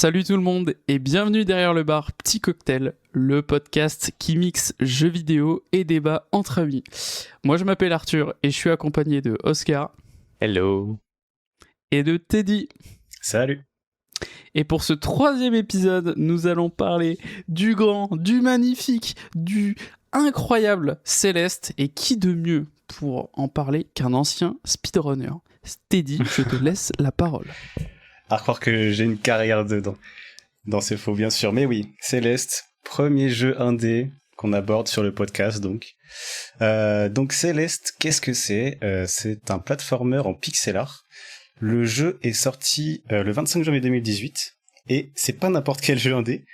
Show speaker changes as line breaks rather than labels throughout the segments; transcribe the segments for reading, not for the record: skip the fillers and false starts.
Salut tout le monde et bienvenue derrière le bar Petit Cocktail, le podcast qui mixe jeux vidéo et débats entre amis. Moi je m'appelle Arthur et je suis accompagné de Oscar.
Hello.
Et de Teddy.
Salut.
Et pour ce 3e épisode, nous allons parler du grand, du magnifique, du incroyable Céleste. Et qui de mieux pour en parler qu'un ancien speedrunner? Teddy, je te laisse la parole.
À croire que j'ai une carrière dedans. Non, c'est faux, bien sûr. Mais oui, Céleste, premier jeu indé qu'on aborde sur le podcast, donc. Donc Céleste, qu'est-ce que c'est? C'est un platformer en pixel art. Le jeu est sorti le 25 janvier 2018, et c'est pas n'importe quel jeu indé,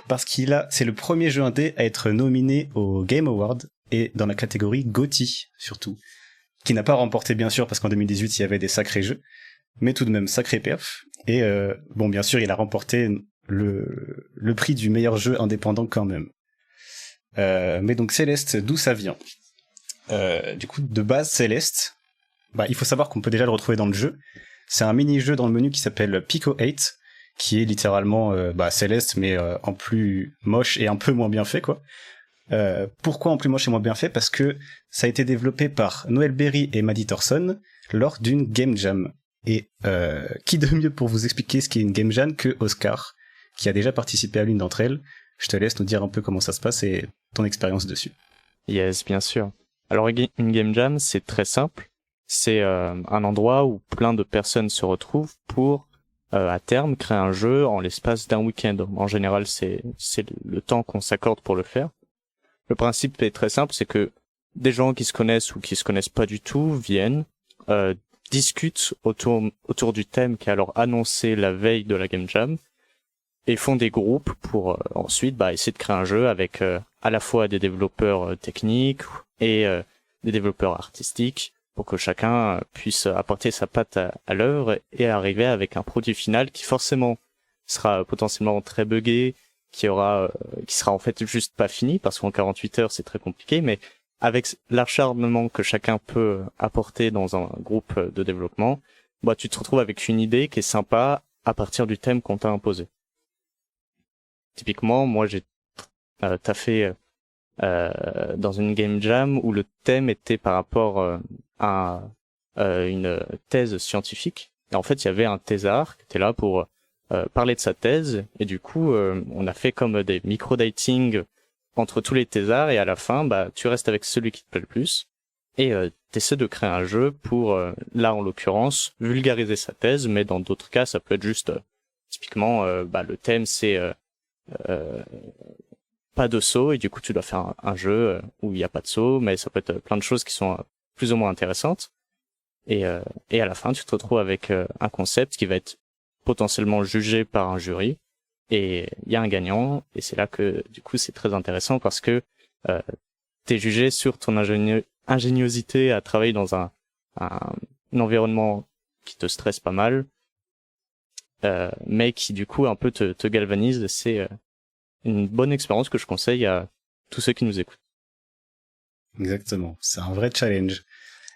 parce c'est le premier jeu indé à être nominé au Game Award, et dans la catégorie GOTY, surtout. Qui n'a pas remporté, bien sûr, parce qu'en 2018, il y avait des sacrés jeux, mais tout de même, sacré perf. Et bon, bien sûr, il a remporté le prix du meilleur jeu indépendant quand même. Mais donc Céleste, d'où ça vient? Du coup, de base, Céleste, il faut savoir qu'on peut déjà le retrouver dans le jeu. C'est un mini-jeu dans le menu qui s'appelle Pico 8, qui est littéralement Céleste, mais en plus moche et un peu moins bien fait, quoi. Pourquoi en plus moche et moins bien fait? Parce que ça a été développé par Noel Berry et Maddie Thorson lors d'une Game Jam. Et qui de mieux pour vous expliquer ce qu'est une Game Jam que Oscar, qui a déjà participé à l'une d'entre elles. Je te laisse nous dire un peu comment ça se passe et ton expérience dessus.
Yes, bien sûr. Alors une Game Jam, c'est très simple. C'est un endroit où plein de personnes se retrouvent pour, à terme, créer un jeu en l'espace d'un week-end. En général, c'est le temps qu'on s'accorde pour le faire. Le principe est très simple, c'est que des gens qui se connaissent ou qui se connaissent pas du tout viennent, discutent autour du thème qui est alors annoncé la veille de la Game Jam et font des groupes pour ensuite essayer de créer un jeu avec à la fois des développeurs techniques et des développeurs artistiques pour que chacun puisse apporter sa patte à l'œuvre et arriver avec un produit final qui forcément sera potentiellement très buggé, qui sera en fait juste pas fini parce qu'en 48 heures c'est très compliqué, mais avec l'acharnement que chacun peut apporter dans un groupe de développement, tu te retrouves avec une idée qui est sympa à partir du thème qu'on t'a imposé. Typiquement, moi j'ai taffé dans une game jam où le thème était par rapport à une thèse scientifique. Et en fait, il y avait un thésard qui était là pour parler de sa thèse, et du coup, on a fait comme des micro-dating entre tous les thésards, et à la fin, tu restes avec celui qui te plaît le plus, et t'essaies de créer un jeu pour, là en l'occurrence, vulgariser sa thèse, mais dans d'autres cas, ça peut être juste, typiquement, le thème c'est pas de saut, et du coup tu dois faire un jeu où il n'y a pas de saut, mais ça peut être plein de choses qui sont plus ou moins intéressantes, et à la fin, tu te retrouves avec un concept qui va être potentiellement jugé par un jury, et il y a un gagnant, et c'est là que du coup c'est très intéressant parce que t'es jugé sur ton ingéniosité à travailler dans un environnement qui te stresse pas mal, mais qui du coup un peu te galvanise. C'est une bonne expérience que je conseille à tous ceux qui nous écoutent.
Exactement, c'est un vrai challenge.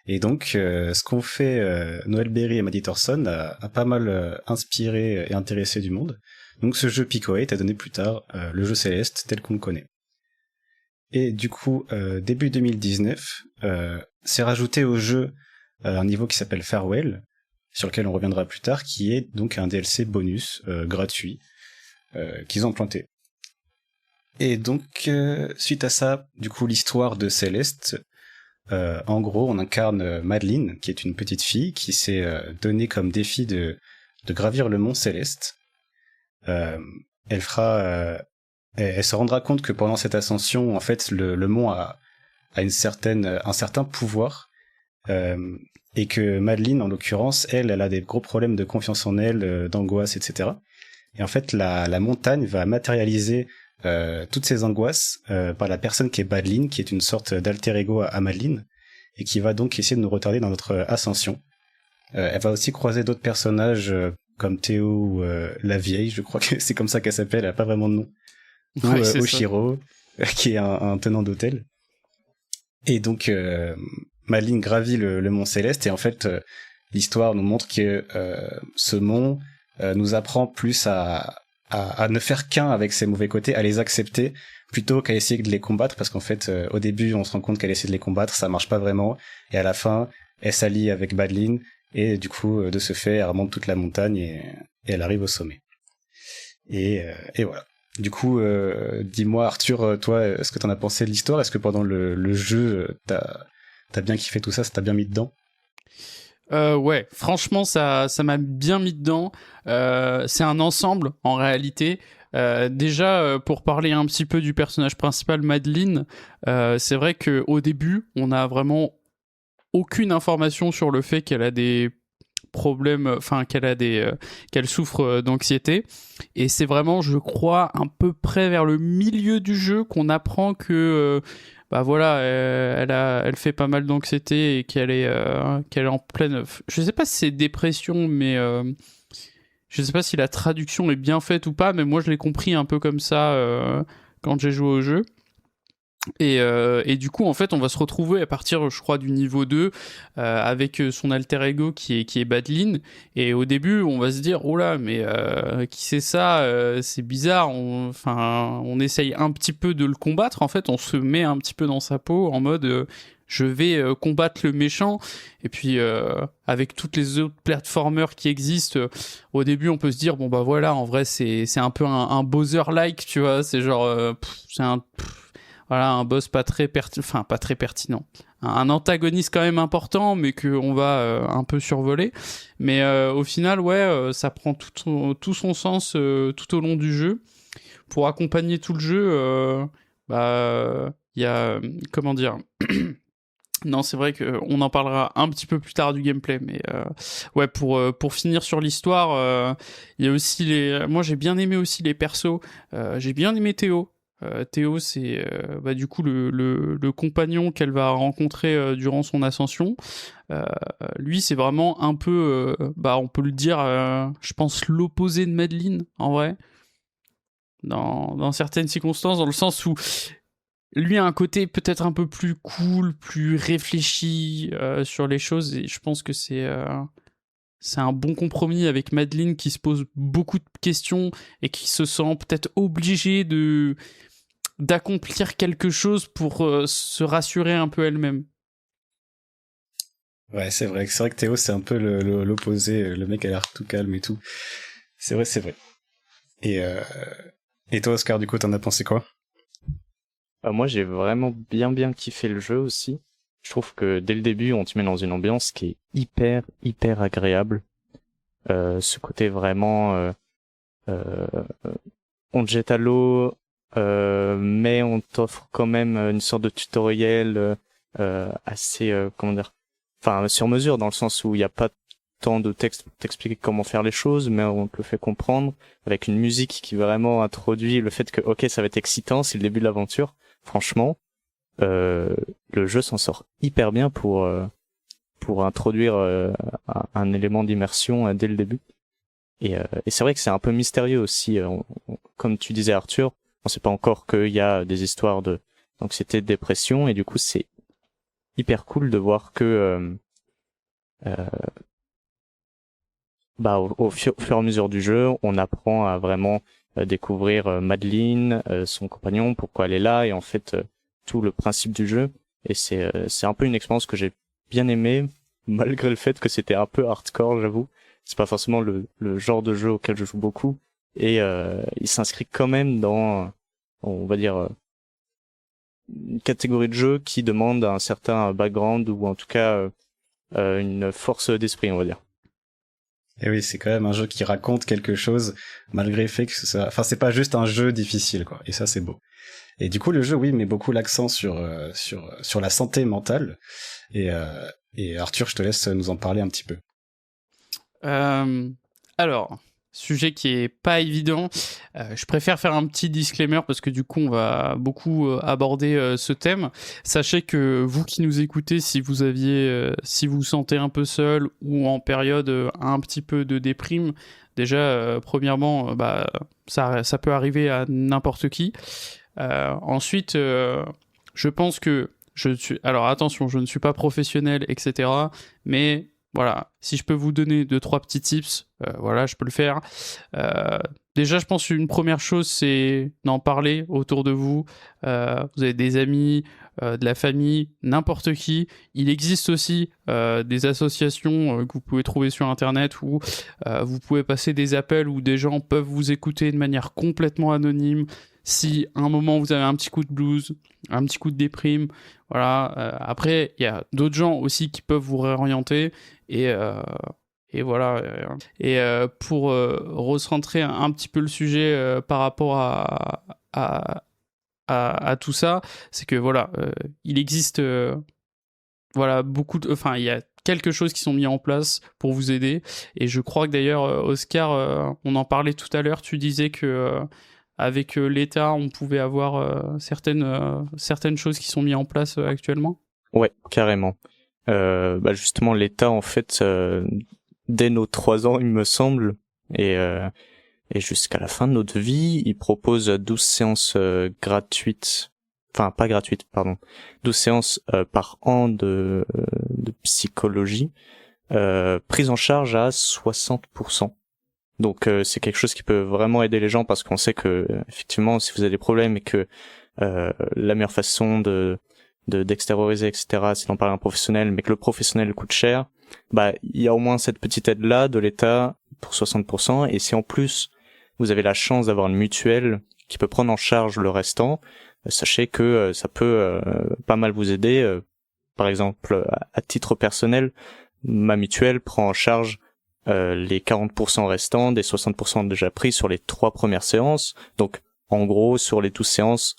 Et donc, ce qu'ont fait Noel Berry et Maddie Thorson a pas mal inspiré et intéressé du monde. Donc ce jeu Pico 8 a donné plus tard le jeu Céleste tel qu'on le connaît. Et du coup, début 2019, c'est rajouté au jeu un niveau qui s'appelle Farewell, sur lequel on reviendra plus tard, qui est donc un DLC bonus gratuit qu'ils ont planté. Et donc, suite à ça, du coup, l'histoire de Céleste, en gros, on incarne Madeline, qui est une petite fille qui s'est donnée comme défi de gravir le mont Céleste. Elle se rendra compte que pendant cette ascension, en fait, le mont a un certain pouvoir, et que Madeline, en l'occurrence, elle a des gros problèmes de confiance en elle, d'angoisse, etc. Et en fait, la montagne va matérialiser toutes ces angoisses par la personne qui est Madeline, qui est une sorte d'alter ego à Madeline, et qui va donc essayer de nous retarder dans notre ascension. Elle va aussi croiser d'autres personnages comme Théo ou la vieille, je crois que c'est comme ça qu'elle s'appelle, elle a pas vraiment de nom. Ou Oshiro, qui est un tenant d'hôtel. Et donc Madeline gravit le mont Céleste, et en fait l'histoire nous montre que ce mont nous apprend plus à à ne faire qu'un avec ses mauvais côtés, à les accepter plutôt qu'à essayer de les combattre, parce qu'en fait au début on se rend compte qu'elle essaie de les combattre, ça marche pas vraiment, et à la fin elle s'allie avec Madeline, et du coup de ce fait elle remonte toute la montagne et elle arrive au sommet. Et voilà. Du coup, dis-moi Arthur, toi, est-ce que t'en as pensé de l'histoire? Est-ce que pendant le jeu, t'as bien kiffé tout ça, ça t'a bien mis dedans?
Ouais, franchement, ça m'a bien mis dedans. C'est un ensemble, en réalité. Déjà, pour parler un petit peu du personnage principal, Madeline, c'est vrai qu'au début, on n'a vraiment aucune information sur le fait qu'elle a des problèmes, enfin qu'elle souffre d'anxiété. Et c'est vraiment, je crois, à peu près vers le milieu du jeu qu'on apprend que bah voilà, elle fait pas mal d'anxiété et qu'elle est en pleine. Je sais pas si c'est dépression, mais je sais pas si la traduction est bien faite ou pas, mais moi je l'ai compris un peu comme ça quand j'ai joué au jeu. Et du coup, en fait, on va se retrouver à partir, je crois, du niveau 2 avec son alter ego qui est Madeline. Et au début, on va se dire, oh là, mais qui c'est ça? C'est bizarre. On essaye un petit peu de le combattre. En fait, on se met un petit peu dans sa peau en mode, je vais combattre le méchant. Et puis, avec toutes les autres platformers qui existent, au début, on peut se dire, bon bah voilà, en vrai, c'est un peu un Bowser-like, tu vois. C'est genre, voilà, un boss pas très pertinent. Un antagoniste quand même important, mais qu'on va un peu survoler. Mais au final, ouais, ça prend tout son sens tout au long du jeu. Pour accompagner tout le jeu, il y a... comment dire Non, c'est vrai qu'on en parlera un petit peu plus tard du gameplay, mais ouais, pour finir sur l'histoire, il y a aussi moi, j'ai bien aimé aussi les persos. J'ai bien aimé Théo. Théo, c'est du coup le compagnon qu'elle va rencontrer durant son ascension. Lui, c'est vraiment un peu, on peut le dire, je pense l'opposé de Madeline, en vrai. Dans certaines circonstances, dans le sens où lui a un côté peut-être un peu plus cool, plus réfléchi sur les choses, et je pense que c'est un bon compromis avec Madeline qui se pose beaucoup de questions et qui se sent peut-être obligée d'accomplir quelque chose pour se rassurer un peu elle-même.
Ouais, c'est vrai que Théo, c'est un peu l'opposé. Le mec a l'air tout calme et tout. C'est vrai. Et toi, Oscar, du coup, t'en as pensé quoi?
Moi, j'ai vraiment bien kiffé le jeu aussi. Je trouve que dès le début, on te met dans une ambiance qui est hyper agréable. Ce côté vraiment, on te jette à l'eau, mais on t'offre quand même une sorte de tutoriel assez, sur mesure, dans le sens où il n'y a pas tant de texte pour t'expliquer comment faire les choses, mais on te le fait comprendre, avec une musique qui vraiment introduit le fait que, ok, ça va être excitant, c'est le début de l'aventure. Franchement, le jeu s'en sort hyper bien pour introduire un élément d'immersion dès le début. Et c'est vrai que c'est un peu mystérieux aussi, comme tu disais Arthur, on sait pas encore qu'il y a des histoires d'anxiété, de dépression, et du coup c'est hyper cool de voir que au fur et à mesure du jeu, on apprend à vraiment découvrir Madeline, son compagnon, pourquoi elle est là, et en fait tout le principe du jeu. Et c'est un peu une expérience que j'ai bien aimée, malgré le fait que c'était un peu hardcore, j'avoue. C'est pas forcément le genre de jeu auquel je joue beaucoup, et il s'inscrit quand même dans, on va dire, une catégorie de jeu qui demande un certain background, ou en tout cas une force d'esprit, on va dire.
Et oui, c'est quand même un jeu qui raconte quelque chose, malgré le fait que c'est pas juste un jeu difficile, quoi. Et ça, c'est beau. Et du coup, le jeu, oui, met beaucoup l'accent sur la santé mentale. Et Arthur, je te laisse nous en parler un petit peu.
Alors, sujet qui est pas évident. Je préfère faire un petit disclaimer parce que du coup, on va beaucoup aborder ce thème. Sachez que vous qui nous écoutez, si vous vous sentez un peu seul ou en période un petit peu de déprime, déjà, premièrement, ça peut arriver à n'importe qui. Ensuite, je pense que alors attention, je ne suis pas professionnel, etc. Mais voilà, si je peux vous donner 2-3 petits tips, voilà, je peux le faire. Déjà, je pense qu'une première chose, c'est d'en parler autour de vous. Vous avez des amis, de la famille, n'importe qui. Il existe aussi des associations que vous pouvez trouver sur Internet où vous pouvez passer des appels où des gens peuvent vous écouter de manière complètement anonyme. Si à un moment vous avez un petit coup de blues, un petit coup de déprime, voilà. Après, il y a d'autres gens aussi qui peuvent vous réorienter et voilà. Pour recentrer un petit peu le sujet par rapport à tout ça, c'est que voilà, il existe voilà il y a quelque chose qui sont mis en place pour vous aider. Et je crois que d'ailleurs, Oscar, on en parlait tout à l'heure, tu disais que avec l'État, on pouvait avoir certaines choses qui sont mises en place actuellement.
Ouais, carrément. Justement, l'État, en fait, dès nos 3 ans, il me semble, et jusqu'à la fin de notre vie, il propose 12 séances gratuites, enfin pas gratuites, pardon, 12 séances par an de psychologie, prise en charge à 60%. Donc c'est quelque chose qui peut vraiment aider les gens parce qu'on sait que effectivement si vous avez des problèmes et que la meilleure façon d'extérioriser etc c'est d'en parler à un professionnel mais que le professionnel coûte cher, il y a au moins cette petite aide là de l'État pour 60%. Et si en plus vous avez la chance d'avoir une mutuelle qui peut prendre en charge le restant, sachez que ça peut pas mal vous aider. Par exemple à titre personnel, ma mutuelle prend en charge les 40% restants des 60% déjà pris sur les 3 premières séances. Donc, en gros, sur les 12 séances,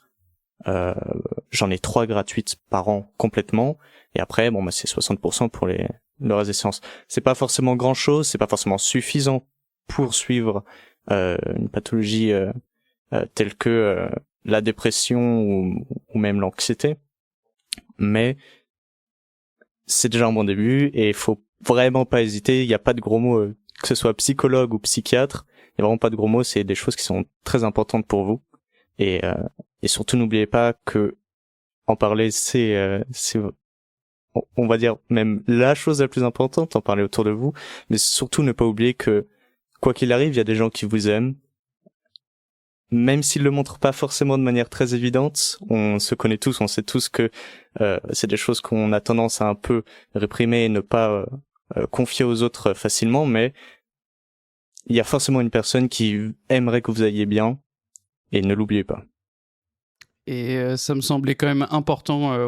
j'en ai 3 gratuites par an complètement. Et après, c'est 60% pour le reste des séances. C'est pas forcément grand chose, c'est pas forcément suffisant pour suivre une pathologie telle que la dépression ou même l'anxiété. Mais c'est déjà un bon début et il faut vraiment pas hésiter. Il n'y a pas de gros mots, que ce soit psychologue ou psychiatre. Il n'y a vraiment pas de gros mots. C'est des choses qui sont très importantes pour vous. Et surtout, n'oubliez pas que en parler, c'est, on va dire même la chose la plus importante, en parler autour de vous. Mais surtout, ne pas oublier que quoi qu'il arrive, il y a des gens qui vous aiment. Même s'ils le montrent pas forcément de manière très évidente, on se connaît tous, on sait tous que c'est des choses qu'on a tendance à un peu réprimer et ne pas confier aux autres facilement, mais il y a forcément une personne qui aimerait que vous alliez bien, et ne l'oubliez pas.
Et ça me semblait quand même important,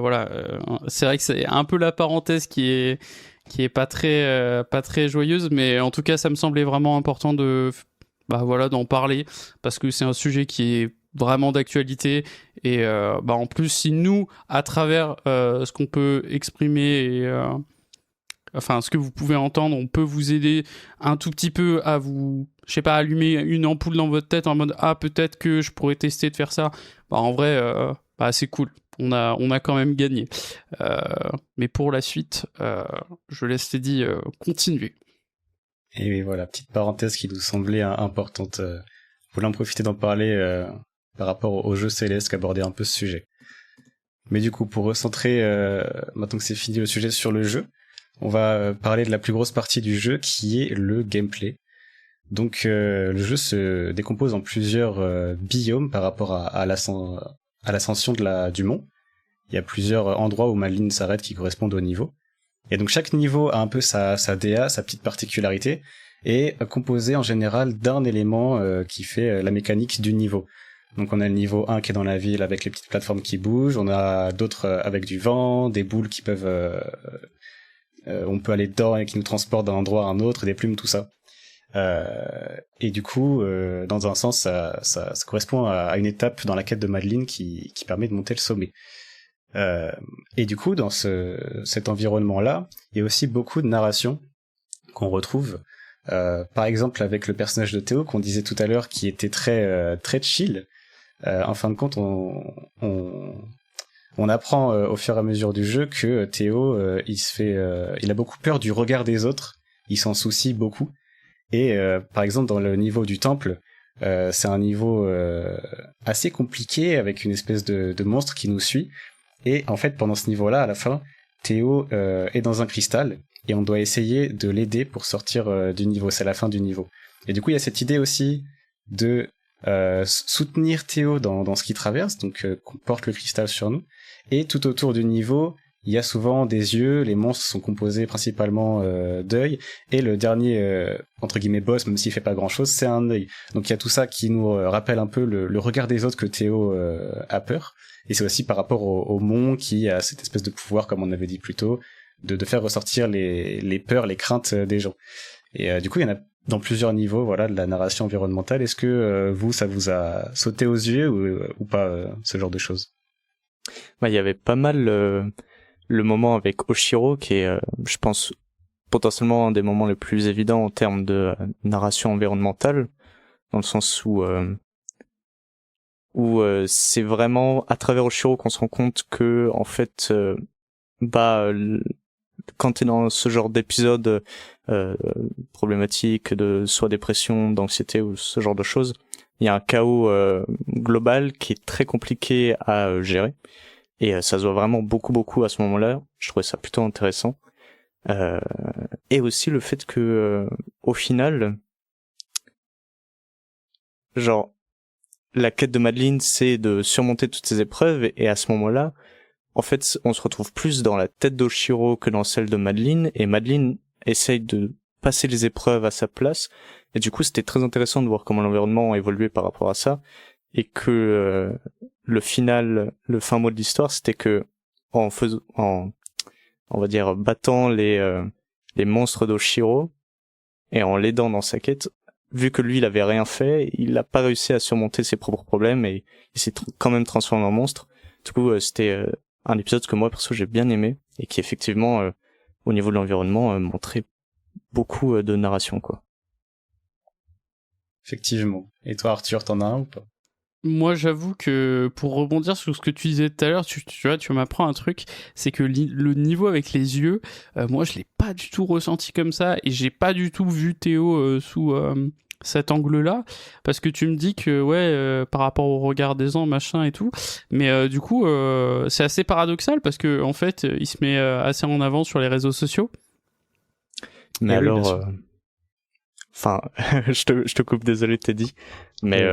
c'est vrai que c'est un peu la parenthèse qui est pas très joyeuse, mais en tout cas ça me semblait vraiment important d'en parler parce que c'est un sujet qui est vraiment d'actualité et en plus si nous à travers ce qu'on peut exprimer et ce que vous pouvez entendre, on peut vous aider un tout petit peu à vous, je sais pas, allumer une ampoule dans votre tête en mode peut-être que je pourrais tester de faire ça. En vrai c'est cool. On a quand même gagné. Mais pour la suite, je laisse Teddy continuer.
Et oui, voilà, petite parenthèse qui nous semblait importante. Je voulais en profiter d'en parler par rapport au jeu Céleste, qu'aborder un peu ce sujet. Mais du coup, pour recentrer, maintenant que c'est fini le sujet sur le jeu, on va parler de la plus grosse partie du jeu, qui est le gameplay. Donc, le jeu se décompose en plusieurs biomes par rapport à l'ascension du mont. Il y a plusieurs endroits où Madeline s'arrête qui correspondent au niveau. Et donc chaque niveau a un peu sa DA, sa petite particularité, et est composé en général d'un élément qui fait la mécanique du niveau. Donc on a le niveau 1 qui est dans la ville avec les petites plateformes qui bougent, on a d'autres avec du vent, des boules qui peuvent... on peut aller dedans et qui nous transportent d'un endroit à un autre, des plumes, tout ça. Et du coup, dans un sens, ça correspond à une étape dans la quête de Madeline qui permet de monter le sommet. Et du coup, dans cet environnement-là, il y a aussi beaucoup de narration qu'on retrouve. Par exemple, avec le personnage de Théo qu'on disait tout à l'heure, qui était très chill. En fin de compte, on apprend au fur et à mesure du jeu que Théo, il a beaucoup peur du regard des autres. Il s'en soucie beaucoup. Et par exemple, dans le niveau du temple, c'est un niveau assez compliqué avec une espèce de monstre qui nous suit. Et en fait, pendant ce niveau-là, à la fin, Théo est dans un cristal et on doit essayer de l'aider pour sortir du niveau. C'est la fin du niveau. Et du coup, il y a cette idée aussi de soutenir Théo dans ce qu'il traverse, donc qu'on porte le cristal sur nous. Et tout autour du niveau, il y a souvent des yeux. Les monstres sont composés principalement d'œils. Et le dernier, entre guillemets, boss, même s'il fait pas grand-chose, c'est un œil. Donc il y a tout ça qui nous rappelle un peu le regard des autres que Théo a peur. Et c'est aussi par rapport au mont qui a cette espèce de pouvoir, comme on avait dit plus tôt, de faire ressortir les peurs, les craintes des gens. Et du coup, il y en a dans plusieurs niveaux, voilà, de la narration environnementale. Est-ce que ça vous a sauté aux yeux ou pas, ce genre de choses?
Il y avait pas mal le moment avec Oshiro qui est, je pense, potentiellement un des moments les plus évidents en termes de narration environnementale, dans le sens où c'est vraiment à travers Oshiro qu'on se rend compte que en fait quand t'es dans ce genre d'épisode problématique de soit dépression, d'anxiété ou ce genre de choses, il y a un chaos global qui est très compliqué à gérer et ça se voit vraiment beaucoup à ce moment-là. Je trouvais ça plutôt intéressant et aussi le fait que au final, genre, la quête de Madeline, c'est de surmonter toutes ces épreuves, et à ce moment-là, en fait, on se retrouve plus dans la tête d'Oshiro que dans celle de Madeline, et Madeline essaye de passer les épreuves à sa place, et du coup, c'était très intéressant de voir comment l'environnement a évolué par rapport à ça, et que le fin mot de l'histoire, c'était que on va dire, battant les monstres d'Oshiro, et en l'aidant dans sa quête, vu que lui, il avait rien fait, il a pas réussi à surmonter ses propres problèmes et il s'est quand même transformé en monstre. Du coup, c'était un épisode que moi, perso, j'ai bien aimé et qui, effectivement, au niveau de l'environnement, montrait beaucoup de narration, quoi.
Effectivement. Et toi, Arthur, t'en as un ou pas?
Moi, j'avoue que pour rebondir sur ce que tu disais tout à l'heure, tu vois, tu m'apprends un truc, c'est que le niveau avec les yeux, moi, je l'ai pas du tout ressenti comme ça, et j'ai pas du tout vu Théo sous cet angle-là, parce que tu me dis que, ouais, par rapport au regard des ans, machin et tout, mais du coup, c'est assez paradoxal, parce que en fait, il se met assez en avant sur les réseaux sociaux.
Mais
Et
alors... Enfin, je te coupe, désolé Teddy, mais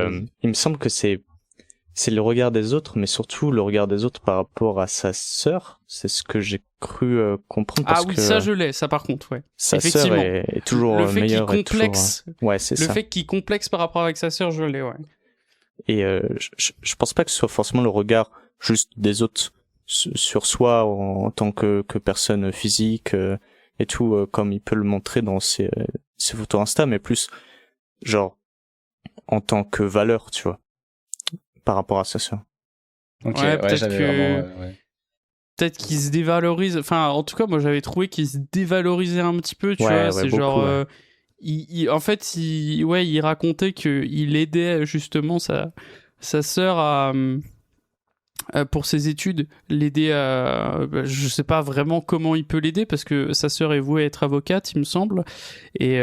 il me semble que c'est le regard des autres, mais surtout le regard des autres par rapport à sa sœur. C'est ce que j'ai cru comprendre. Parce
oui,
que
ça je l'ai, ça par contre, ouais.
Sa sœur est toujours meilleure.
Le fait qu'il complexe,
ouais, c'est ça.
Le fait qu'il complexe par rapport avec sa sœur, je l'ai, ouais.
Et je pense pas que ce soit forcément le regard juste des autres sur soi en tant que personne physique et tout, comme il peut le montrer dans ses photos Insta, mais plus genre en tant que valeur, tu vois, par rapport à sa sœur.
Ok,
ouais, peut-être
j'avais
que...
vraiment...
Peut-être qu'il se dévalorise, enfin en tout cas moi j'avais trouvé qu'il se dévalorisait un petit peu, tu vois, c'est
beaucoup,
genre...
ouais.
En fait, il racontait qu'il aidait justement sa sœur à... pour ses études, l'aider à... je sais pas vraiment comment il peut l'aider parce que sa sœur est vouée à être avocate, il me semble, et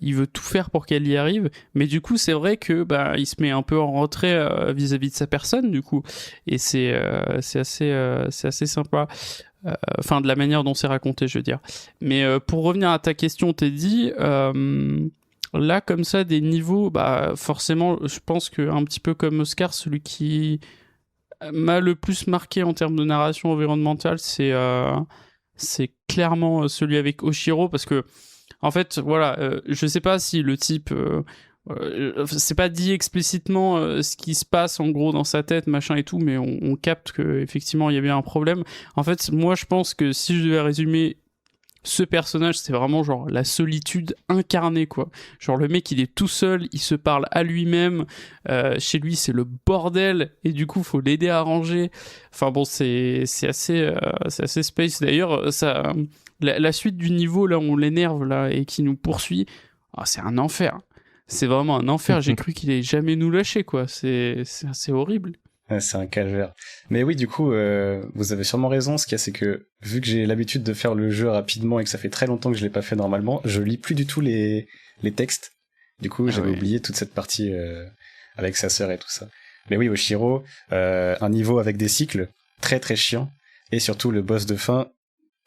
il veut tout faire pour qu'elle y arrive, mais du coup c'est vrai que il se met un peu en retrait vis-à-vis de sa personne du coup, et c'est assez sympa, enfin de la manière dont c'est raconté, je veux dire. Mais pour revenir à ta question, Teddy, là comme ça des niveaux, forcément je pense que un petit peu comme Oscar, celui qui m'a le plus marqué en termes de narration environnementale, c'est clairement celui avec Oshiro, parce que en fait voilà, je sais pas si le type c'est pas dit explicitement ce qui se passe en gros dans sa tête machin et tout, mais on capte que effectivement il y a bien un problème. En fait moi je pense que si je devais résumer ce personnage, c'est vraiment genre la solitude incarnée, quoi. Genre le mec il est tout seul, il se parle à lui-même, chez lui c'est le bordel et du coup faut l'aider à ranger. Enfin bon, c'est assez space. D'ailleurs ça, la suite du niveau là où on l'énerve là et qui nous poursuit, c'est un enfer. C'est vraiment un enfer. J'ai cru qu'il allait jamais nous lâcher, quoi. C'est assez horrible.
Ouais, c'est un calvaire. Mais oui, du coup, vous avez sûrement raison. Ce qu'il y a, c'est que vu que j'ai l'habitude de faire le jeu rapidement et que ça fait très longtemps que je l'ai pas fait normalement, je lis plus du tout les textes. Du coup, j'avais oublié toute cette partie avec sa sœur et tout ça. Mais oui, Oshiro, un niveau avec des cycles très très chiant, et surtout le boss de fin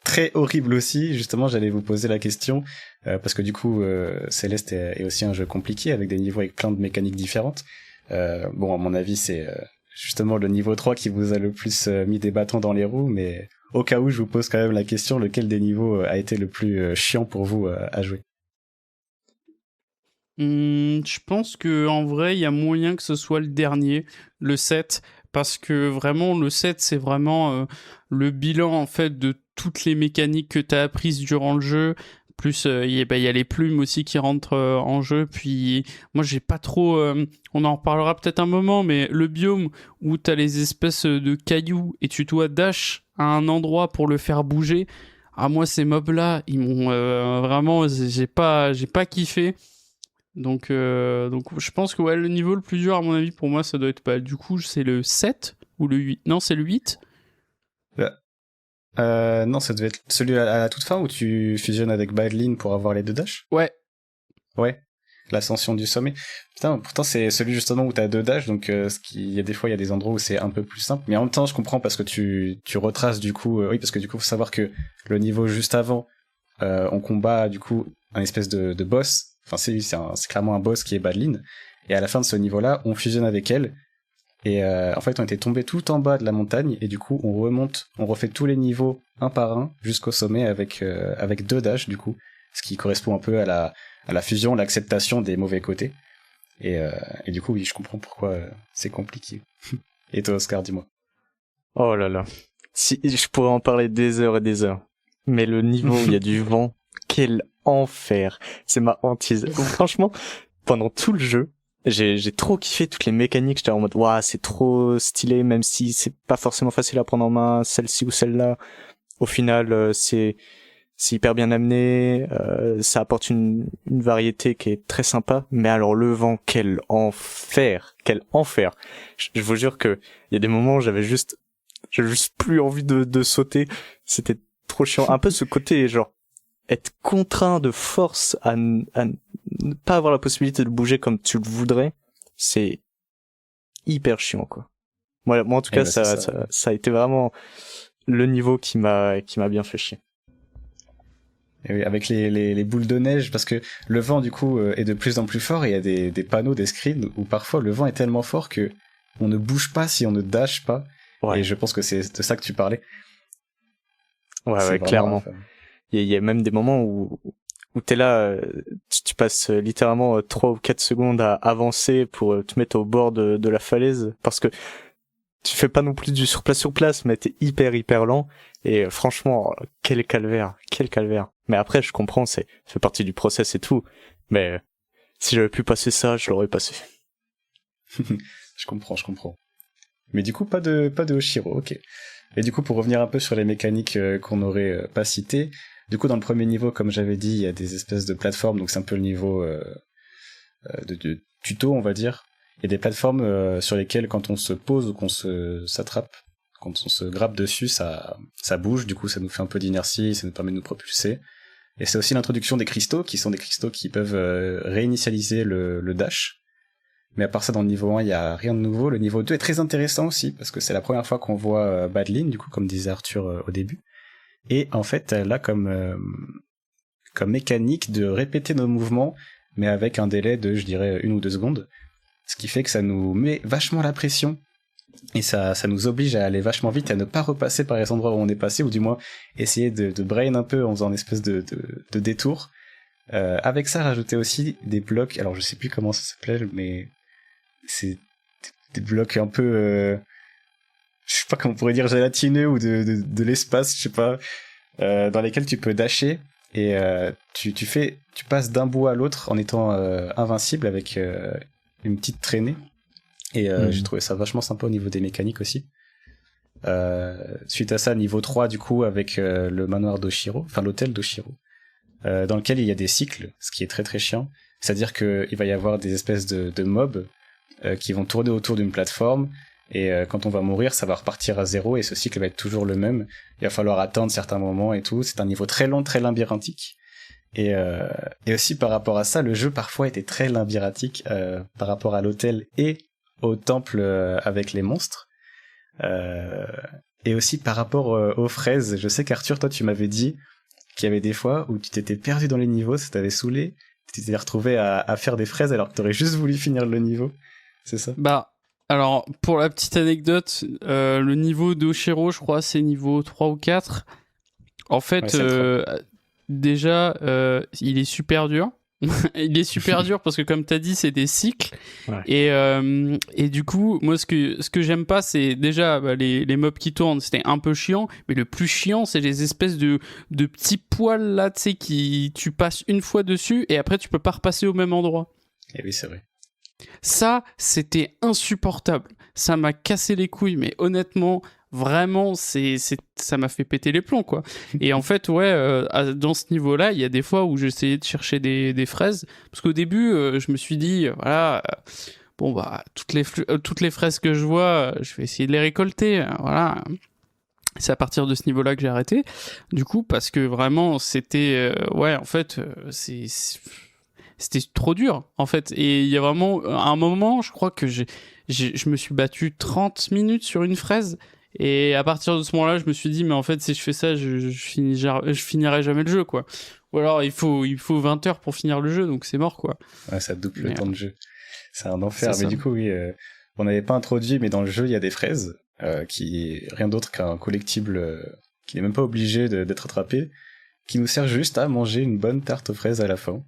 très horrible aussi. Justement, j'allais vous poser la question, parce que du coup, Céleste est aussi un jeu compliqué, avec des niveaux avec plein de mécaniques différentes. Bon, à mon avis, c'est justement le niveau 3 qui vous a le plus mis des bâtons dans les roues, mais au cas où, je vous pose quand même la question, lequel des niveaux a été le plus chiant pour vous à jouer?
Je pense que en vrai, il y a moyen que ce soit le dernier, le 7, parce que vraiment, le 7, c'est vraiment le bilan en fait de toutes les mécaniques que tu as apprises durant le jeu. Plus, il y a les plumes aussi qui rentrent en jeu. Puis, moi, j'ai pas trop... on en reparlera peut-être un moment, mais le biome où tu as les espèces de cailloux et tu dois dash à un endroit pour le faire bouger. Ah, moi, ces mobs-là, ils m'ont vraiment... J'ai pas kiffé. Donc, je pense que ouais, le niveau le plus dur, à mon avis, pour moi, ça doit être... Bah, du coup, c'est le 7 ou le 8. Non, c'est le 8.
Non, ça devait être celui à la toute fin où tu fusionnes avec Badlin pour avoir les 2 dash.
Ouais.
Ouais. L'ascension du sommet. Putain, pourtant c'est celui justement où t'as 2 dash, donc il y a des fois il y a des endroits où c'est un peu plus simple. Mais en même temps, je comprends parce que tu retraces du coup. Oui, parce que du coup, faut savoir que le niveau juste avant, on combat du coup un espèce de boss. Enfin, c'est clairement un boss qui est Badlin. Et à la fin de ce niveau-là, on fusionne avec elle. Et en fait, on était tombé tout en bas de la montagne, et du coup, on remonte, on refait tous les niveaux un par un jusqu'au sommet avec 2 dash, du coup, ce qui correspond un peu à la fusion, l'acceptation des mauvais côtés. Et du coup, oui, je comprends pourquoi c'est compliqué. Et toi, Oscar, dis-moi.
Oh là là. Si, je pourrais en parler des heures et des heures. Mais le niveau où il y a du vent, quel enfer. C'est ma hantise. Franchement, pendant tout le jeu, j'ai trop kiffé toutes les mécaniques. J'étais en mode, waouh, c'est trop stylé, même si c'est pas forcément facile à prendre en main, celle-ci ou celle-là. Au final, c'est hyper bien amené, ça apporte une variété qui est très sympa. Mais alors le vent, quel enfer. Je vous jure que il y a des moments où j'avais juste plus envie de sauter. C'était trop chiant. Un peu ce côté, genre, être contraint de force à ne pas avoir la possibilité de bouger comme tu le voudrais, c'est hyper chiant, quoi. Moi en tout cas, ça a été vraiment le niveau qui m'a bien fait chier.
Et oui, avec les boules de neige, parce que le vent du coup est de plus en plus fort, et il y a des panneaux, des screens où parfois le vent est tellement fort que on ne bouge pas si on ne dash pas. Ouais. Et je pense que c'est de ça que tu parlais.
Ouais, clairement. Il y a même des moments où t'es là, tu passes littéralement 3 ou 4 secondes à avancer pour te mettre au bord de la falaise, parce que tu fais pas non plus du sur place, mais t'es hyper lent, et franchement, quel calvaire. Mais après, je comprends, ça fait partie du process et tout, mais si j'avais pu passer ça, je l'aurais passé.
Je comprends. Mais du coup, pas de Oshiro, ok. Et du coup, pour revenir un peu sur les mécaniques qu'on n'aurait pas citées, du coup, dans le premier niveau, comme j'avais dit, il y a des espèces de plateformes, donc c'est un peu le niveau de tuto, on va dire. Il y a des plateformes sur lesquelles, quand on se pose ou qu'on s'attrape, quand on se grappe dessus, ça bouge, du coup, ça nous fait un peu d'inertie, ça nous permet de nous propulser. Et c'est aussi l'introduction des cristaux, qui sont des cristaux qui peuvent réinitialiser le dash. Mais à part ça, dans le niveau 1, il y a rien de nouveau. Le niveau 2 est très intéressant aussi, parce que c'est la première fois qu'on voit Badlin, du coup, comme disait Arthur au début. Et en fait, elle a comme mécanique de répéter nos mouvements, mais avec un délai de, je dirais, 1 ou 2 secondes. Ce qui fait que ça nous met vachement la pression. Et ça nous oblige à aller vachement vite, à ne pas repasser par les endroits où on est passé, ou du moins essayer de brain un peu en faisant une espèce de détour. Avec ça, rajouter aussi des blocs, alors je sais plus comment ça s'appelait, mais c'est des blocs un peu... je sais pas comment on pourrait dire, gélatineux ou de l'espace, je sais pas, dans lesquels tu peux dasher, et tu passes d'un bout à l'autre en étant invincible avec une petite traînée. Et j'ai trouvé ça vachement sympa au niveau des mécaniques aussi. Suite à ça, niveau 3 du coup, avec le manoir d'Oshiro, enfin l'hôtel d'Oshiro, dans lequel il y a des cycles, ce qui est très très chiant. C'est-à-dire qu'il va y avoir des espèces de mobs qui vont tourner autour d'une plateforme, et quand on va mourir, ça va repartir à zéro, et ce cycle va être toujours le même. Il va falloir attendre certains moments et tout. C'est un niveau très long, très labyrinthique. Et aussi par rapport à ça, le jeu parfois était très labyrinthique par rapport à l'hôtel et au temple avec les monstres. Et aussi par rapport aux fraises, je sais qu'Arthur, toi tu m'avais dit qu'il y avait des fois où tu t'étais perdu dans les niveaux, ça t'avait saoulé, tu t'étais retrouvé à faire des fraises alors que t'aurais juste voulu finir le niveau, c'est ça?
Bah, alors, pour la petite anecdote, le niveau d'Oshiro, je crois, c'est niveau 3 ou 4. En fait,
Ouais, c'est le
déjà, il est super dur. Il est super dur parce que, comme t'as dit, c'est des cycles.
Ouais.
Et du coup, moi, ce que j'aime pas, c'est déjà les mobs qui tournent, c'était un peu chiant. Mais le plus chiant, c'est les espèces de petits poils là, tu sais, tu passes une fois dessus et après, tu peux pas repasser au même endroit.
Et oui, c'est vrai.
Ça, c'était insupportable. Ça m'a cassé les couilles, mais honnêtement, vraiment, ça m'a fait péter les plombs, quoi. Et en fait, ouais, dans ce niveau-là, il y a des fois où j'essayais de chercher des fraises, parce qu'au début, je me suis dit, voilà, bon bah toutes les fraises que je vois, je vais essayer de les récolter, voilà. C'est à partir de ce niveau-là que j'ai arrêté. Du coup, parce que vraiment, c'était, ouais, en fait, c'était trop dur, en fait. Et il y a vraiment un moment, je crois que je me suis battu 30 minutes sur une fraise. Et à partir de ce moment-là, je me suis dit, mais en fait, si je fais ça, je finirai jamais le jeu, quoi. Ou alors, il faut 20 heures pour finir le jeu, donc c'est mort, quoi.
Ouais, ça double le
Mais,
temps de jeu. C'est un enfer.
c'est
Mais
ça.
du coup, oui, on n'avait pas introduit, mais dans le jeu, il y a des fraises, qui est rien d'autre qu'un collectible qui n'est même pas obligé d'être attrapé, qui nous sert juste à manger une bonne tarte aux fraises à la fin.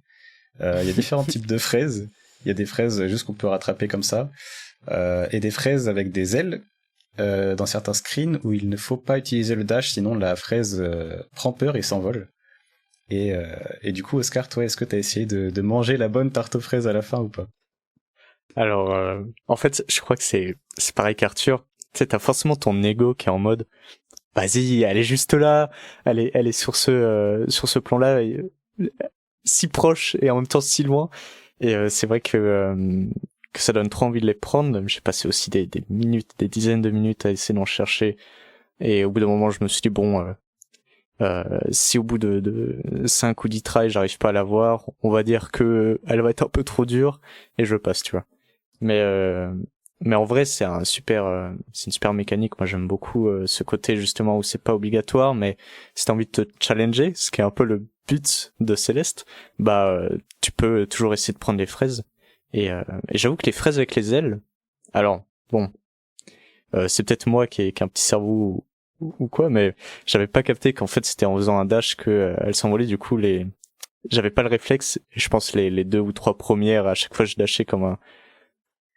Il y a différents types de fraises. Il y a des fraises juste qu'on peut rattraper comme ça, et des fraises avec des ailes, dans certains screens où il ne faut pas utiliser le dash, sinon la fraise prend peur et s'envole. Et du coup, Oscar, toi, est-ce que t'as essayé de manger la bonne tarte aux fraises à la fin ou pas?
Alors, en fait, je crois que c'est pareil qu'Arthur. Tu sais, t'as forcément ton ego qui est en mode, vas-y, elle est juste là, elle est sur ce plan-là, si proche et en même temps si loin. Et c'est vrai que ça donne trop envie de les prendre. J'ai passé aussi des minutes, des dizaines de minutes à essayer d'en chercher. Et au bout d'un moment, je me suis dit, bon, si au bout de 5 ou 10 tries, j'arrive pas à l'avoir, on va dire que elle va être un peu trop dure et je passe, tu vois. Mais en vrai, c'est une super mécanique. Moi, j'aime beaucoup ce côté justement où c'est pas obligatoire, mais si t'as envie de te challenger, ce qui est un peu le but de Céleste, bah tu peux toujours essayer de prendre les fraises. Et j'avoue que les fraises avec les ailes, alors bon, c'est peut-être moi qui ai un petit cerveau ou quoi, mais j'avais pas capté qu'en fait c'était en faisant un dash que elle s'envolait. Du coup, j'avais pas le réflexe. Je pense les 2 ou 3 premières, à chaque fois je dashais comme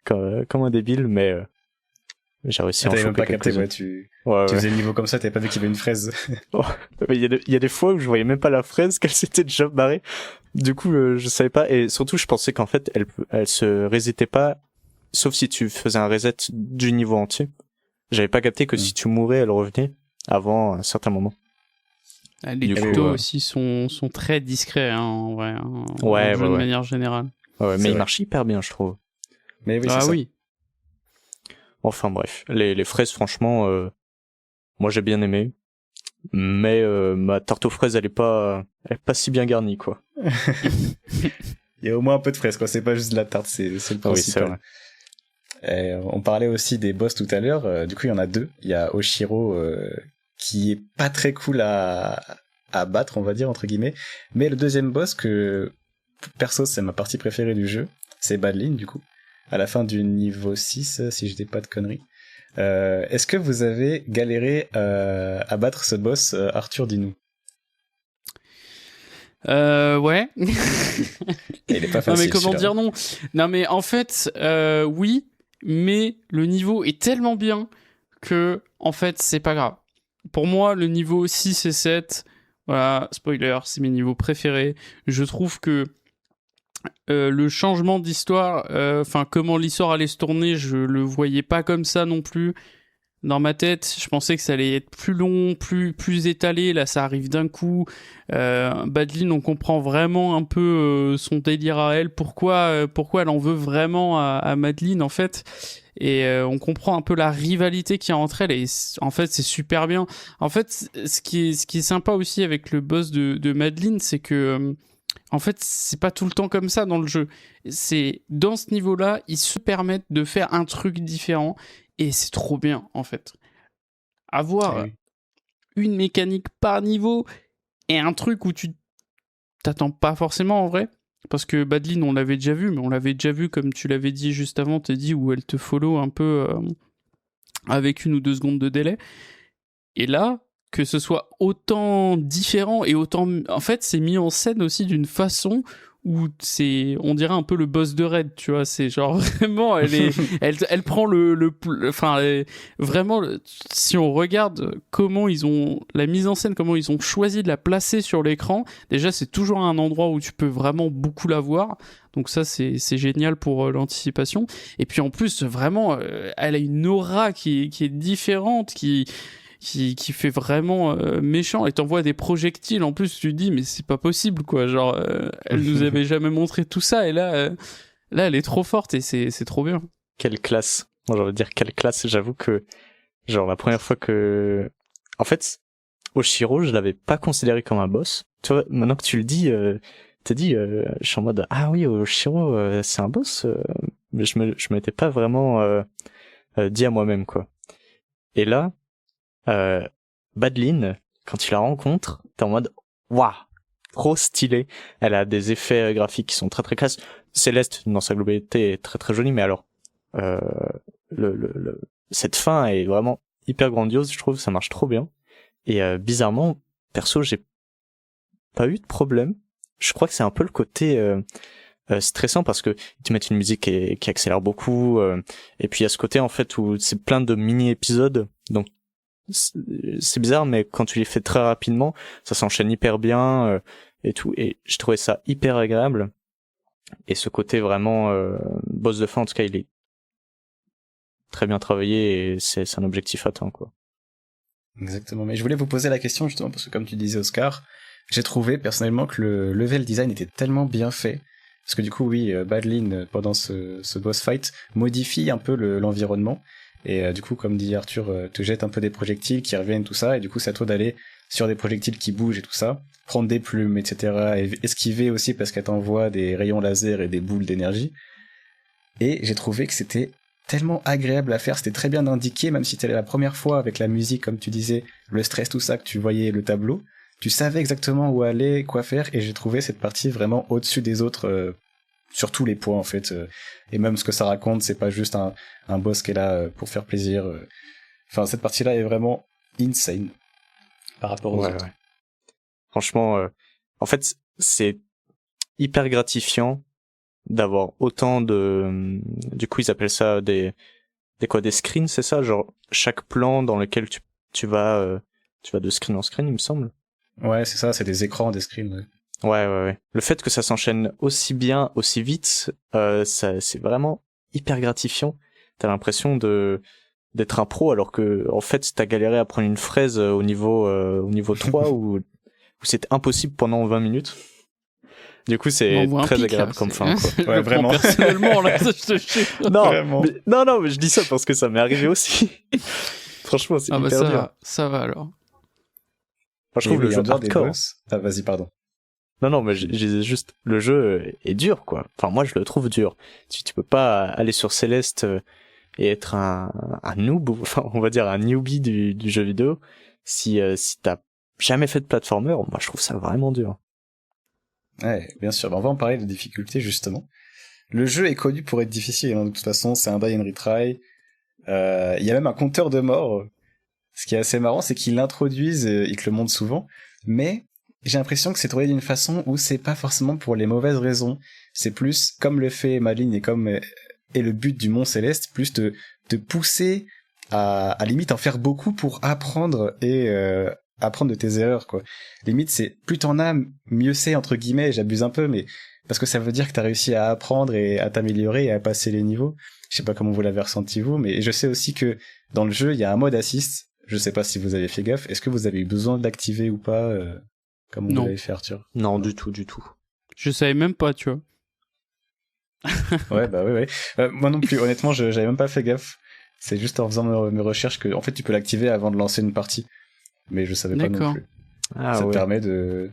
un débile, mais j'ai réussi à en
T'avais même
choper
pas capté,
quelques-uns.
ouais, tu
Ouais.
faisais le niveau comme ça, t'avais pas vu qu'il y avait une fraise.
Mais il y a des fois où je voyais même pas la fraise, qu'elle s'était déjà barrée. Du coup, je savais pas, et surtout je pensais qu'en fait elle se resetait pas, sauf si tu faisais un reset du niveau entier. J'avais pas capté que si tu mourais, elle revenait avant un certain moment.
Les
Du coup,
tutos
ouais.
aussi sont très discrets, hein, en vrai, hein,
Ouais,
dans le jeu
ouais,
de
ouais.
manière générale.
Ouais,
C'est
mais il
vrai.
marche hyper bien, je trouve.
Mais oui, c'est
Ah
ça.
oui.
Enfin bref, les fraises, franchement, moi j'ai bien aimé. Mais ma tarte aux fraises, elle est pas si bien garnie, quoi.
Il y a au moins un peu de fraises, quoi. C'est pas juste de la tarte, c'est le
Oui,
principe.
c'est vrai.
On parlait aussi des boss tout à l'heure. Du coup, il y en a 2. Il y a Oshiro, qui est pas très cool à battre, on va dire, entre guillemets. Mais le deuxième boss que, perso, c'est ma partie préférée du jeu, c'est Badlin, du coup. À la fin du niveau 6, si je dis pas de conneries. Est-ce que vous avez galéré à battre ce boss, Arthur, dis-nous?
Ouais.
Il est pas
Non
facile.
mais comment
celui-là.
dire non? Non mais en fait, oui, mais le niveau est tellement bien que, en fait, c'est pas grave. Pour moi, le niveau 6 et 7, voilà, spoiler, c'est mes niveaux préférés. Je trouve que le changement d'histoire, enfin comment l'histoire allait se tourner, je le voyais pas comme ça non plus. Dans ma tête, je pensais que ça allait être plus long, plus étalé. Là, ça arrive d'un coup. Badlin, on comprend vraiment un peu son délire à elle. Pourquoi elle en veut vraiment à Madeline, en fait. Et on comprend un peu la rivalité qu'il y a entre elles. Et en fait, c'est super bien. En fait, ce qui est sympa aussi avec le boss de Madeline, c'est que en fait, c'est pas tout le temps comme ça dans le jeu. C'est dans ce niveau-là, ils se permettent de faire un truc différent. Et c'est trop bien, en fait. avoir
Oui.
une mécanique par niveau et un truc où tu t'attends pas forcément en vrai. Parce que Badline, on l'avait déjà vu, mais on l'avait déjà vu, comme tu l'avais dit juste avant, Teddy, où elle te follow un peu avec 1 ou 2 secondes de délai. Et là, que ce soit autant différent et autant... En fait, c'est mis en scène aussi d'une façon où c'est, on dirait un peu le boss de raid, tu vois, c'est genre vraiment, elle prend vraiment, si on regarde comment ils ont, la mise en scène, comment ils ont choisi de la placer sur l'écran, déjà c'est toujours un endroit où tu peux vraiment beaucoup la voir, donc ça c'est génial pour l'anticipation, et puis en plus vraiment, elle a une aura qui est différente, qui fait vraiment méchant, et t'envoie des projectiles en plus, tu te dis mais c'est pas possible quoi, genre elle nous avait jamais montré tout ça, et là elle est trop forte et c'est trop bien.
Quelle classe. Moi, j'ai envie de dire quelle classe. J'avoue que, genre, la première fois que... En fait, Oshiro, je l'avais pas considéré comme un boss. Tu vois, maintenant que tu le dis, t'as dit, je suis en mode, ah oui, Oshiro, c'est un boss. Mais je m'étais pas vraiment dit à moi-même, quoi. Et là, Badline, quand tu la rencontres, t'es en mode, waouh, trop stylé. Elle a des effets graphiques qui sont très très classe. Céleste, dans sa globalité, est très très jolie, mais alors, cette fin est vraiment hyper grandiose, je trouve, ça marche trop bien. Et bizarrement, perso, j'ai pas eu de problème. Je crois que c'est un peu le côté stressant, parce que ils te mettent une musique qui accélère beaucoup, et puis il y a ce côté en fait où c'est plein de mini-épisodes, donc c'est bizarre, mais quand tu les fais très rapidement, ça s'enchaîne hyper bien et tout, et je trouvais ça hyper agréable. Et ce côté vraiment boss de fin, en tout cas, il est très bien travaillé, et c'est un objectif atteint, quoi.
Exactement. Mais je voulais vous poser la question justement parce que comme tu disais, Oscar, j'ai trouvé personnellement que le level design était tellement bien fait. Parce que du coup, oui, Badline, pendant ce boss fight, modifie un peu l'environnement. Et du coup, comme dit Arthur, te jette un peu des projectiles qui reviennent, tout ça. Et du coup, c'est à toi d'aller sur des projectiles qui bougent et tout ça. Prendre des plumes, etc. Et esquiver aussi parce qu'elle t'envoie des rayons laser et des boules d'énergie. Et j'ai trouvé que c'était tellement agréable à faire, c'était très bien indiqué, même si c'était la première fois avec la musique, comme tu disais, le stress, tout ça, que tu voyais le tableau, tu savais exactement où aller, quoi faire, et j'ai trouvé cette partie vraiment au-dessus des autres, sur tous les points en fait, et même ce que ça raconte, c'est pas juste un boss qui est là pour faire plaisir, enfin cette partie-là est vraiment insane par rapport aux autres.
Ouais. Franchement, en fait, c'est hyper gratifiant d'avoir autant de, du coup ils appellent ça des screens, c'est ça, genre chaque plan dans lequel tu vas de screen en screen, il me semble.
Ouais, c'est ça, c'est des écrans, des screens.
Ouais. Le fait que ça s'enchaîne aussi bien, aussi vite, ça c'est vraiment hyper gratifiant. T'as l'impression d'être un pro, alors que en fait t'as galéré à prendre une fraise au niveau 3 où c'était impossible pendant 20 minutes. Du coup, c'est très agréable comme fin, quoi.
Ouais, vraiment.
Personnellement, là, je te jure.
Non, mais je dis ça parce que ça m'est arrivé aussi. Franchement, c'est hyper dur.
Ça va alors.
Enfin, je trouve le jeu hardcore.
Ah, vas-y, pardon.
Non, mais je disais juste, le jeu est dur, quoi. Enfin, moi, je le trouve dur. Tu peux pas aller sur Céleste et être un noob, enfin, on va dire un newbie du jeu vidéo, si t'as jamais fait de platformer. Moi, je trouve ça vraiment dur.
Ouais, bien sûr. On va en parler de difficulté, justement. Le jeu est connu pour être difficile, hein, de toute façon, c'est un die and retry. Il y a même un compteur de mort. Ce qui est assez marrant, c'est qu'ils l'introduisent, ils te le montrent souvent, mais j'ai l'impression que c'est tourné d'une façon où c'est pas forcément pour les mauvaises raisons. C'est plus, comme le fait Madeline et comme est le but du Mont Céleste, plus de pousser à limite en faire beaucoup pour apprendre et apprendre de tes erreurs, quoi. Limite, c'est plus t'en as, mieux c'est, entre guillemets, j'abuse un peu, mais parce que ça veut dire que t'as réussi à apprendre et à t'améliorer et à passer les niveaux. Je sais pas comment vous l'avez ressenti vous, mais je sais aussi que dans le jeu, il y a un mode assist. Je sais pas si vous avez fait gaffe. Est-ce que vous avez eu besoin de l'activer ou pas, comme vous l'avez fait, Arthur?
Non, du tout.
Je savais même pas, tu vois.
Ouais, bah oui. Moi non plus, honnêtement, j'avais même pas fait gaffe. C'est juste en faisant mes recherches que, en fait, tu peux l'activer avant de lancer une partie. Mais je savais pas non plus. Ça te permet de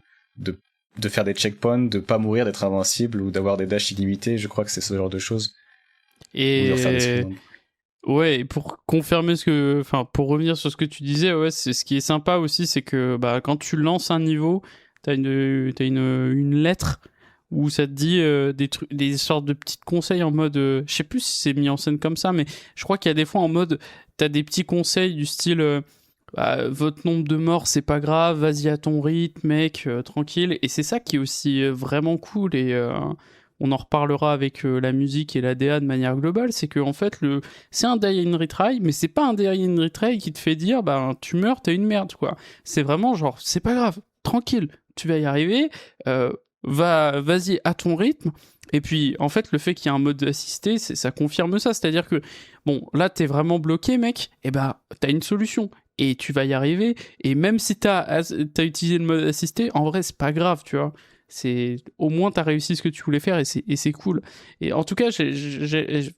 faire des checkpoints, de pas mourir, d'être invincible ou d'avoir des dashs illimités. Je crois que c'est ce genre de choses.
Et Ouais, et pour confirmer pour revenir sur ce que tu disais, ouais, c'est ce qui est sympa aussi, c'est que bah quand tu lances un niveau, t'as une lettre où ça te dit des sortes de petits conseils en mode, je sais plus si c'est mis en scène comme ça, mais je crois qu'il y a des fois en mode, t'as des petits conseils du style, bah, votre nombre de morts c'est pas grave, vas-y à ton rythme, mec, tranquille. Et c'est ça qui est aussi vraiment cool et on en reparlera avec la musique et la DA de manière globale, c'est que en fait c'est un die and retry, mais c'est pas un die and retry qui te fait dire bah tu meurs, t'es une merde quoi. C'est vraiment genre c'est pas grave, tranquille, tu vas y arriver, vas-y à ton rythme. Et puis en fait le fait qu'il y ait un mode assisté, ça confirme ça, c'est-à-dire que bon là t'es vraiment bloqué mec, et bah t'as une solution. Et tu vas y arriver, et même si t'as utilisé le mode assisté, en vrai c'est pas grave, tu vois. C'est au moins t'as réussi ce que tu voulais faire et c'est cool. Et en tout cas, je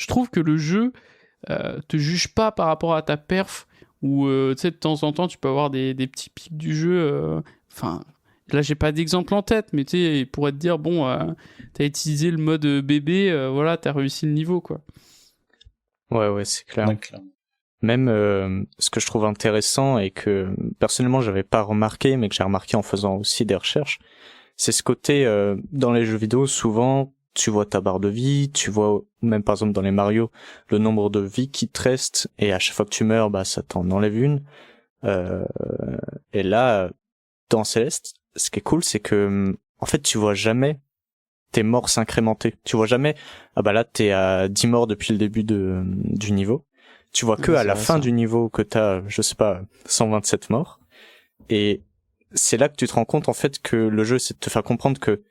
trouve que le jeu te juge pas par rapport à ta perf, ou tu sais de temps en temps tu peux avoir des petits pics du jeu. Enfin, là j'ai pas d'exemple en tête, mais tu sais il pourrait te dire bon, t'as utilisé le mode bébé, voilà t'as réussi le niveau quoi.
Ouais, c'est clair.
Donc, là.
Même ce que je trouve intéressant et que personnellement j'avais pas remarqué, mais que j'ai remarqué en faisant aussi des recherches, c'est ce côté dans les jeux vidéo, souvent tu vois ta barre de vie, tu vois même par exemple dans les Mario le nombre de vies qui te reste, et à chaque fois que tu meurs bah ça t'en enlève une. Et là dans Céleste, ce qui est cool c'est que en fait tu vois jamais tes morts s'incrémenter, tu vois jamais ah bah là t'es à 10 morts depuis le début du niveau. Tu vois que à la fin du niveau que t'as, je sais pas, 127 morts. Et c'est là que tu te rends compte, en fait, que le jeu, c'est de te faire comprendre que,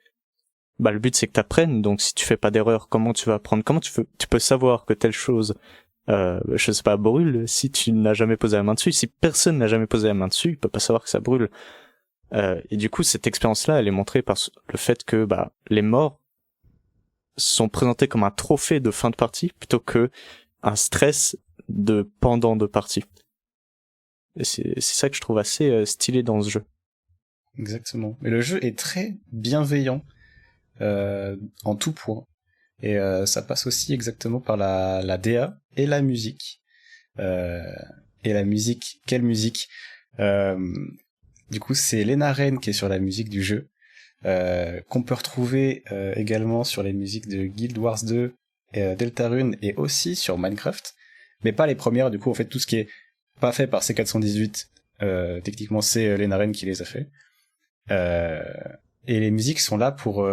bah, le but, c'est que t'apprennes. Donc, si tu fais pas d'erreur, comment tu vas apprendre? Comment tu peux savoir que telle chose, je sais pas, brûle, si tu n'as jamais posé la main dessus? Si personne n'a jamais posé la main dessus, il peut pas savoir que ça brûle. Et du coup, cette expérience-là, elle est montrée par le fait que, bah, les morts sont présentés comme un trophée de fin de partie plutôt que un stress de pendant de partie. Et c'est ça que je trouve assez stylé dans ce jeu.
Exactement. Mais le jeu est très bienveillant en tout point. Et ça passe aussi exactement par la DA et la musique. Et la musique, quelle musique Du coup, c'est Lena Raine qui est sur la musique du jeu, qu'on peut retrouver également sur les musiques de Guild Wars 2, Deltarune, et aussi sur Minecraft. Mais pas les premières, du coup, en fait, tout ce qui est pas fait par C418, techniquement, c'est Lena Raine qui les a fait. Et les musiques sont là pour,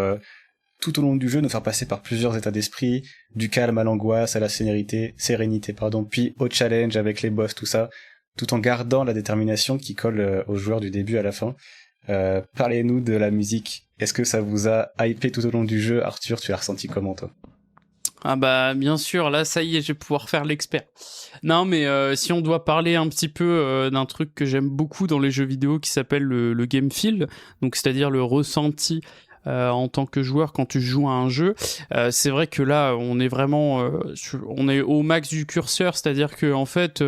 tout au long du jeu, nous faire passer par plusieurs états d'esprit, du calme à l'angoisse, à la sérénité, puis au challenge avec les boss, tout ça, tout en gardant la détermination qui colle aux joueurs du début à la fin. Parlez-nous de la musique. Est-ce que ça vous a hypé tout au long du jeu? Arthur, tu l'as ressenti comment, toi?
Ah bah bien sûr, là ça y est, je vais pouvoir faire l'expert. Non mais si on doit parler un petit peu d'un truc que j'aime beaucoup dans les jeux vidéo qui s'appelle le game feel, donc c'est-à-dire le ressenti en tant que joueur quand tu joues à un jeu, c'est vrai que là on est vraiment on est au max du curseur, c'est-à-dire que en fait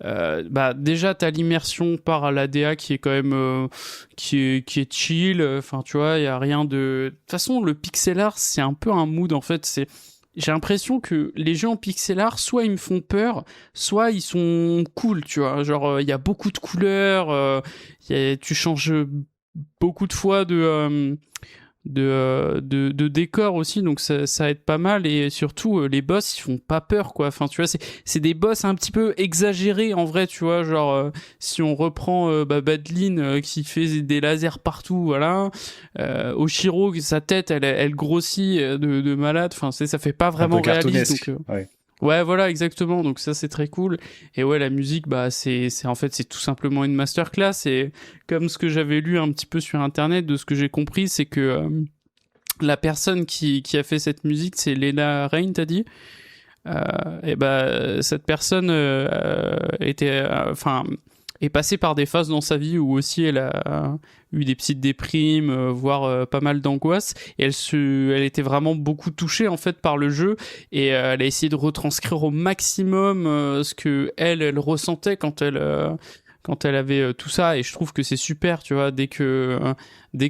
bah déjà t'as l'immersion par la DA qui est quand même qui est chill, enfin tu vois, il y a rien de toute façon le pixel art c'est un peu un mood en fait, c'est j'ai l'impression que les jeux en pixel art, soit ils me font peur, soit ils sont cool, tu vois. Genre, il y a beaucoup de couleurs, tu changes beaucoup de fois de décor aussi, donc ça aide pas mal. Et surtout, les boss, ils font pas peur, quoi. Enfin, tu vois, c'est des boss un petit peu exagérés, en vrai, tu vois. Genre, si on reprend Badlin qui fait des lasers partout, voilà. Oshiro, sa tête, elle grossit de malade. Enfin, ça fait pas vraiment réaliste. Donc, ouais, voilà, exactement. Donc ça, c'est très cool. Et ouais, la musique, bah, c'est en fait, c'est tout simplement une masterclass. Et comme ce que j'avais lu un petit peu sur Internet, de ce que j'ai compris, c'est que la personne qui a fait cette musique, c'est Lena Raine, t'as dit. Et bah, cette personne est passée par des phases dans sa vie où aussi elle a eu des petites déprimes, voire pas mal d'angoisse, et elle était vraiment beaucoup touchée en fait par le jeu, et elle a essayé de retranscrire au maximum ce que elle ressentait quand elle avait tout ça, et je trouve que c'est super, tu vois, dès que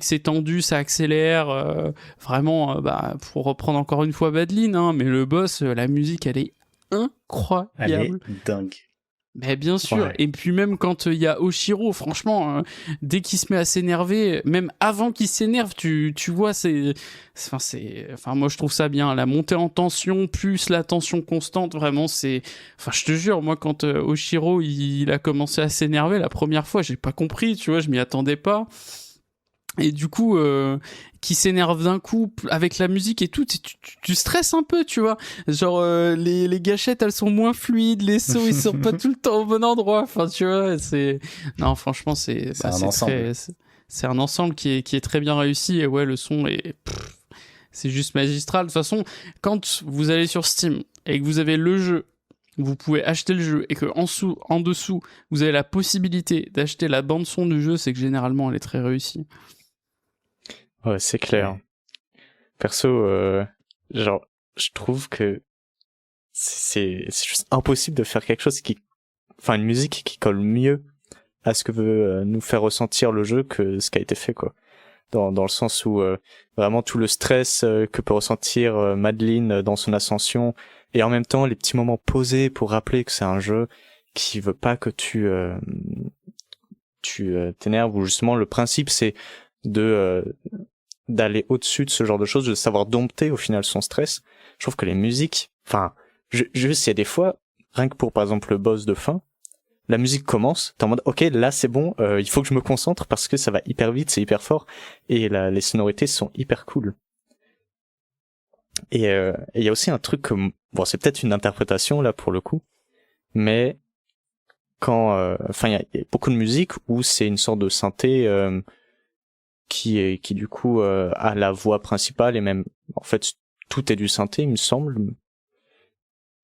c'est tendu, ça accélère, vraiment, bah, pour reprendre encore une fois Badlin, hein, mais le boss, la musique, elle est incroyable.
Elle est dingue.
Mais bien sûr,
Ouais.
et puis même quand il y a Oshiro, franchement, dès qu'il se met à s'énerver, même avant qu'il s'énerve, tu vois, enfin, moi je trouve ça bien, la montée en tension plus la tension constante, vraiment, enfin, je te jure, moi quand Oshiro il a commencé à s'énerver la première fois, j'ai pas compris, tu vois, je m'y attendais pas. Et du coup, qui s'énerve d'un coup avec la musique et tout, tu stresses un peu, tu vois. Genre, les gâchettes, elles sont moins fluides, les sauts, ils sont pas tout le temps au bon endroit. Enfin, tu vois, non, franchement, c'est
un ensemble.
c'est un ensemble qui est très bien réussi. Et ouais, le son c'est juste magistral. De toute façon, quand vous allez sur Steam et que vous avez le jeu, vous pouvez acheter le jeu et que en dessous, vous avez la possibilité d'acheter la bande son du jeu, c'est que généralement, elle est très réussie.
Ouais, c'est clair.
Ouais.
Perso, genre, je trouve que c'est juste impossible de faire quelque chose enfin, une musique qui colle mieux à ce que veut nous faire ressentir le jeu que ce qui a été fait, quoi. Dans le sens où vraiment tout le stress que peut ressentir Madeline dans son ascension, et en même temps les petits moments posés pour rappeler que c'est un jeu qui veut pas que tu t'énerves, ou justement le principe c'est d'aller au-dessus de ce genre de choses, de savoir dompter au final son stress. Je trouve que les musiques, enfin, juste il y a des fois, rien que pour par exemple le boss de fin, la musique commence, t'es en mode ok, là c'est bon, il faut que je me concentre parce que ça va hyper vite, c'est hyper fort, et les sonorités sont hyper cool. Et il y a aussi un truc que, bon, c'est peut-être une interprétation là pour le coup, mais quand, enfin, il y a beaucoup de musique où c'est une sorte de synthé qui du coup a la voix principale, et même en fait tout est du synthé, il me semble.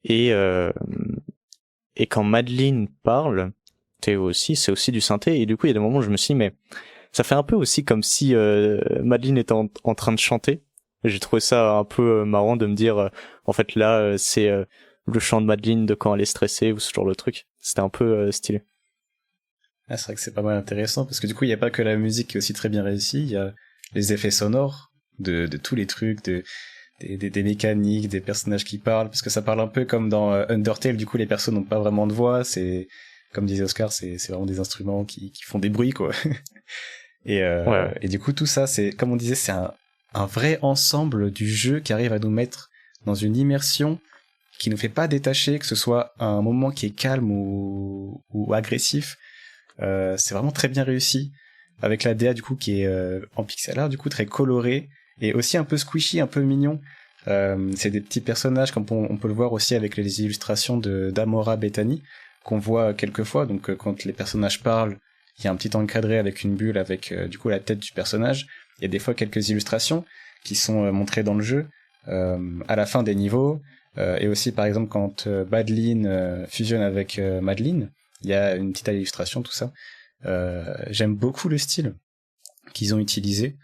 Et quand Madeline parle, Théo aussi, c'est aussi du synthé, et du coup il y a des moments où je me suis dit, mais ça fait un peu aussi comme si Madeline était en train de chanter. Et j'ai trouvé ça un peu marrant de me dire, en fait là c'est le chant de Madeline de quand elle est stressée, ou ce genre de truc. C'était un peu stylé.
Ah, c'est vrai que c'est pas mal intéressant, parce que du coup, il n'y a pas que la musique qui est aussi très bien réussie, il y a les effets sonores de tous les trucs, des mécaniques, des personnages qui parlent, parce que ça parle un peu comme dans Undertale, du coup, les personnes n'ont pas vraiment de voix, c'est, comme disait Oscar, c'est vraiment des instruments qui font des bruits, quoi.
Ouais.
Et du coup, tout ça, c'est, comme on disait, c'est un vrai ensemble du jeu qui arrive à nous mettre dans une immersion qui nous fait pas détacher, que ce soit un moment qui est calme ou agressif. C'est vraiment très bien réussi, avec la DA du coup qui est en pixel art, du coup très coloré et aussi un peu squishy, un peu mignon. C'est des petits personnages comme on peut le voir aussi avec les illustrations d'Amora Bethany qu'on voit quelquefois. Donc quand les personnages parlent, il y a un petit encadré avec une bulle avec du coup la tête du personnage. Il y a des fois quelques illustrations qui sont montrées dans le jeu à la fin des niveaux, et aussi par exemple quand Madeline fusionne avec Madeline, il y a une petite illustration, tout ça. J'aime beaucoup le style qu'ils ont utilisé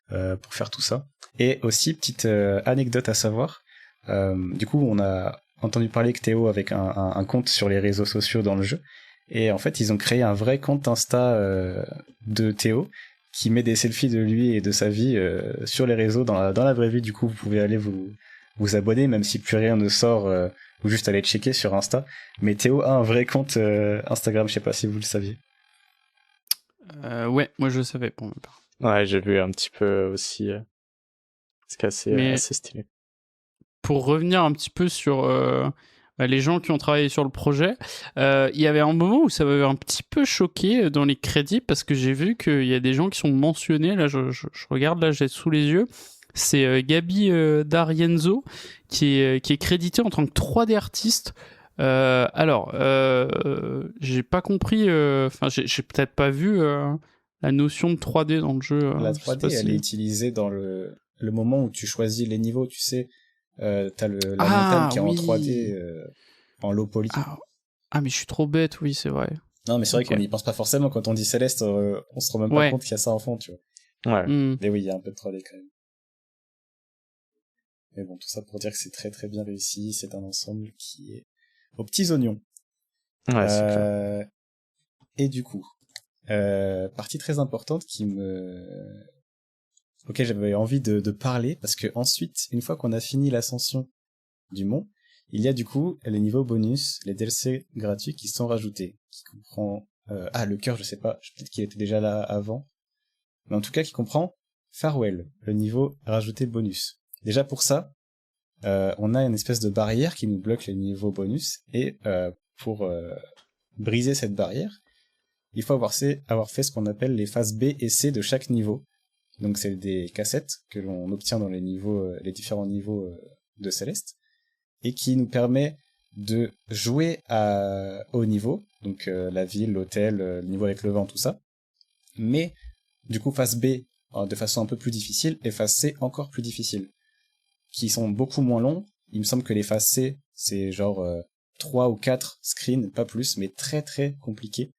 pour faire tout ça. Et aussi, petite anecdote à savoir, du coup, on a entendu parler que Théo avec un compte sur les réseaux sociaux dans le jeu. Et en fait, ils ont créé un vrai compte Insta de Théo qui met des selfies de lui et de sa vie sur les réseaux dans la vraie vie. Du coup, vous pouvez aller vous abonner, même si plus rien ne sort, ou juste aller checker sur Insta. Mais Théo a un vrai compte Instagram, je sais pas si vous le saviez.
Ouais, moi je le savais pour ma part.
Ouais, j'ai vu un petit peu aussi. C'est assez stylé.
Pour revenir un petit peu sur les gens qui ont travaillé sur le projet, il y avait un moment où ça m'avait un petit peu choqué dans les crédits, parce que j'ai vu qu'il y a des gens qui sont mentionnés. Là, je regarde, là, j'ai sous les yeux. C'est Gabi D'Arienzo qui est crédité en tant que 3D artiste. Alors, j'ai pas compris, enfin, j'ai peut-être pas vu la notion de 3D dans le jeu.
La
je sais
3D,
pas
elle
si-
est utilisée dans le moment où tu choisis les niveaux, tu sais. T'as la
Ah,
montagne qui est en
oui.
3D, en low poly.
Ah, mais je suis trop bête, oui, c'est vrai.
Non, mais c'est vrai
Ok.
qu'on n'y pense pas forcément. Quand on dit Céleste, on se rend même pas
Ouais.
compte qu'il y a ça en fond, tu vois.
Ouais.
Mais oui, il y a un peu de 3D quand même. Mais bon, tout ça pour dire que c'est très très bien réussi. C'est un ensemble qui est aux petits oignons.
Ouais, c'est clair.
Et du coup, partie très importante auquel j'avais envie de parler, parce que ensuite, une fois qu'on a fini l'ascension du mont, il y a du coup les niveaux bonus, les DLC gratuits qui sont rajoutés, qui comprend le cœur, je sais pas, peut-être qu'il était déjà là avant, mais en tout cas qui comprend Farewell, le niveau rajouté bonus. Déjà pour ça, on a une espèce de barrière qui nous bloque les niveaux bonus, et pour briser cette barrière, il faut avoir fait ce qu'on appelle les phases B et C de chaque niveau. Donc c'est des cassettes que l'on obtient dans les différents niveaux de Céleste, et qui nous permet de jouer au niveau, donc la ville, l'hôtel, le niveau avec le vent, tout ça. Mais du coup phase B de façon un peu plus difficile, et phase C encore plus difficile, qui sont beaucoup moins longs. Il me semble que les phases C, c'est genre 3 ou 4 screens, pas plus, mais très très compliqué.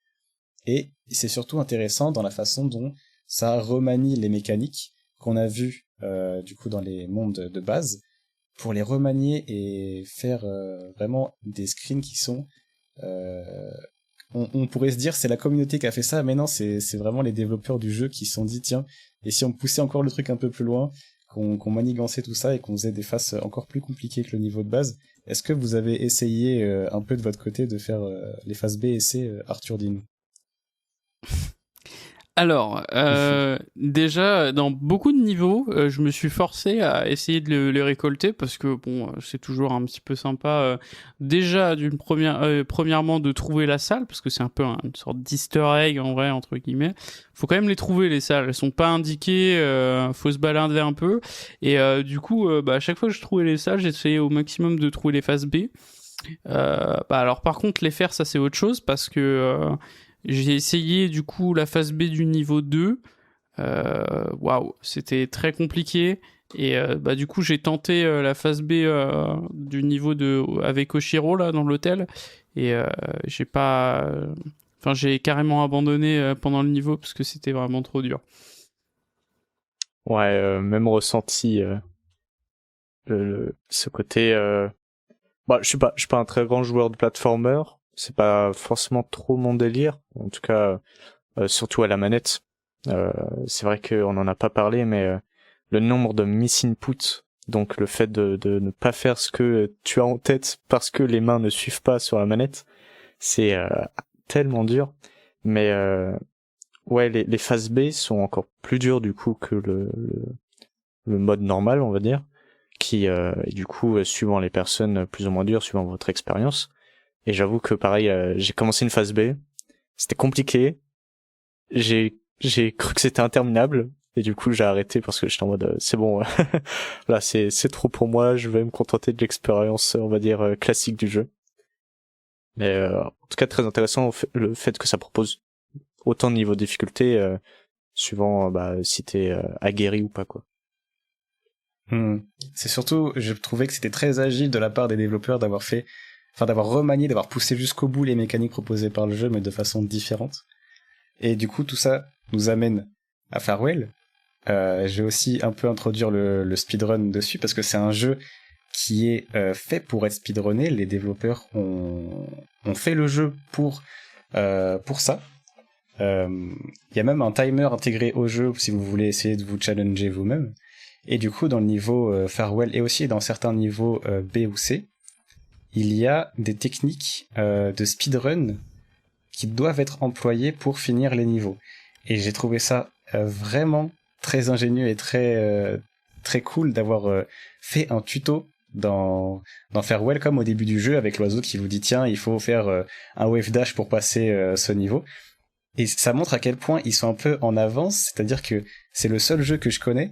Et c'est surtout intéressant dans la façon dont ça remanie les mécaniques qu'on a vues du coup dans les mondes de base, pour les remanier et faire vraiment des screens qui sont... on pourrait se dire c'est la communauté qui a fait ça, mais non, c'est vraiment les développeurs du jeu qui se sont dit tiens, et si on poussait encore le truc un peu plus loin, qu'on manigançait tout ça et qu'on faisait des phases encore plus compliquées que le niveau de base. Est-ce que vous avez essayé un peu de votre côté de faire les phases B et C, Arthur, dis-nous?
Alors, déjà, dans beaucoup de niveaux, je me suis forcé à essayer de les récolter parce que, bon, c'est toujours un petit peu sympa, déjà, premièrement, de trouver la salle, parce que c'est un peu une sorte d'easter egg, en vrai, entre guillemets. Faut quand même les trouver, les salles. Elles sont pas indiquées, faut se balader un peu. Et du coup, à chaque fois que je trouvais les salles, j'essayais au maximum de trouver les phases B. Alors, par contre, les faire, ça, c'est autre chose, parce que... j'ai essayé du coup la phase B du niveau 2. Waouh, c'était très compliqué. Et du coup, j'ai tenté la phase B du niveau 2 avec Oshiro là dans l'hôtel. Et j'ai pas. Enfin, j'ai carrément abandonné pendant le niveau parce que c'était vraiment trop dur.
Ouais, même ressenti. Ce côté. Je suis pas un très grand joueur de platformer. C'est pas forcément trop mon délire, en tout cas surtout à la manette. C'est vrai qu'on en a pas parlé, mais le nombre de miss-input, donc le fait de ne pas faire ce que tu as en tête parce que les mains ne suivent pas sur la manette, c'est tellement dur. Mais ouais, les phases B sont encore plus dures du coup que le mode normal, on va dire, qui est du coup suivant les personnes plus ou moins dures, suivant votre expérience. Et j'avoue que pareil, j'ai commencé une phase B, c'était compliqué, j'ai cru que c'était interminable, et du coup j'ai arrêté parce que j'étais en mode c'est bon, là c'est trop pour moi, je vais me contenter de l'expérience, on va dire, classique du jeu. Mais en tout cas très intéressant le fait que ça propose autant de niveaux de difficulté, suivant si t'es aguerri ou pas, quoi.
C'est surtout, je trouvais que c'était très agile de la part des développeurs d'avoir remanié, d'avoir poussé jusqu'au bout les mécaniques proposées par le jeu, mais de façon différente. Et du coup, tout ça nous amène à Farewell. Je vais aussi un peu introduire le speedrun dessus, parce que c'est un jeu qui est fait pour être speedrunné. Les développeurs ont fait le jeu pour ça. Il y a même un timer intégré au jeu, si vous voulez essayer de vous challenger vous-même. Et du coup, dans le niveau Farewell, et aussi dans certains niveaux B ou C, il y a des techniques de speedrun qui doivent être employées pour finir les niveaux. Et j'ai trouvé ça vraiment très ingénieux et très cool d'avoir fait un tuto dans Farewell, comme au début du jeu, avec l'oiseau qui vous dit tiens, il faut faire un wave dash pour passer ce niveau. Et ça montre à quel point ils sont un peu en avance, c'est-à-dire que c'est le seul jeu que je connais,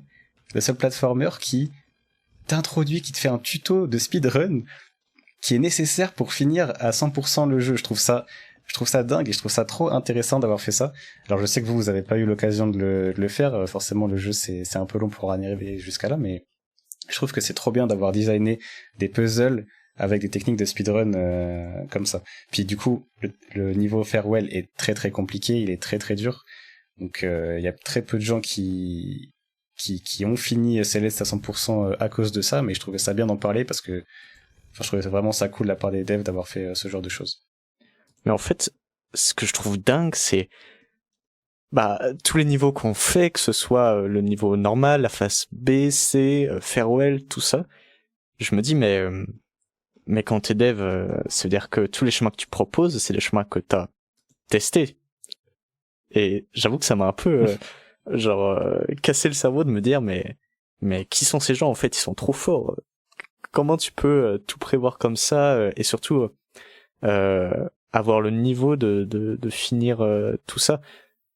le seul platformer qui t'introduit, qui te fait un tuto de speedrun qui est nécessaire pour finir à 100% le jeu. Je trouve ça dingue et je trouve ça trop intéressant d'avoir fait ça. Alors je sais que vous avez pas eu l'occasion de le faire, forcément le jeu c'est un peu long pour en arriver jusqu'à là, mais je trouve que c'est trop bien d'avoir designé des puzzles avec des techniques de speedrun comme ça. Puis du coup, le niveau Farewell est très très compliqué, il est très très dur. Donc il y a très peu de gens qui ont fini Céleste à 100% à cause de ça, mais je trouvais ça bien d'en parler parce que je trouvais vraiment ça cool de la part des devs d'avoir fait ce genre de choses.
Mais en fait, ce que je trouve dingue, c'est tous les niveaux qu'on fait, que ce soit le niveau normal, la phase B, C, Farewell, tout ça. Je me dis, mais Mais quand t'es dev, ça veut dire que tous les chemins que tu proposes, c'est des chemins que t'as testés. Et j'avoue que ça m'a un peu, cassé le cerveau de me dire, mais qui sont ces gens, en fait, ils sont trop forts. Comment tu peux tout prévoir comme ça, et surtout, avoir le niveau de finir tout ça?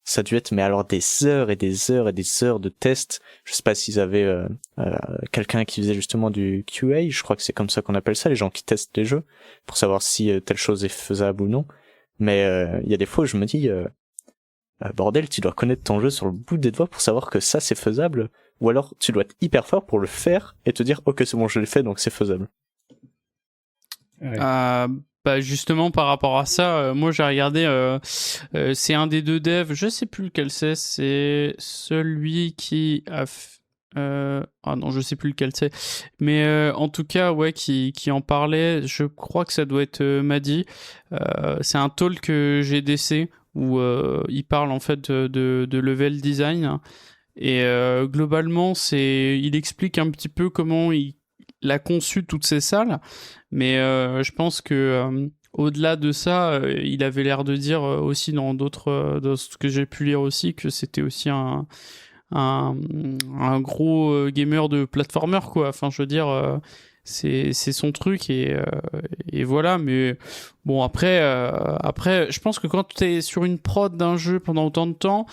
Ça a dû être, mais alors des heures et des heures et des heures de tests. Je sais pas s'ils avaient quelqu'un qui faisait justement du QA, je crois que c'est comme ça qu'on appelle ça, les gens qui testent les jeux, pour savoir si telle chose est faisable ou non. Mais il y a des fois où je me dis, bordel, tu dois connaître ton jeu sur le bout des doigts pour savoir que ça c'est faisable, ou alors tu dois être hyper fort pour le faire et te dire, ok c'est bon je l'ai fait donc c'est faisable.
Ouais.
Bah justement par rapport à ça, moi j'ai regardé, c'est un des deux devs, je sais plus lequel c'est celui qui a ah non je sais plus lequel c'est, mais en tout cas ouais qui en parlait, je crois que ça doit être Madi, c'est un talk GDC où il parle en fait de level design et globalement il explique un petit peu comment il a conçu toutes ces salles, mais je pense que au-delà de ça, il avait l'air de dire aussi dans ce que j'ai pu lire aussi, que c'était aussi un gros gamer de platformer quoi. Enfin, je veux dire, c'est son truc et voilà. Mais bon après, je pense que quand t'es sur une prod d'un jeu pendant autant de temps,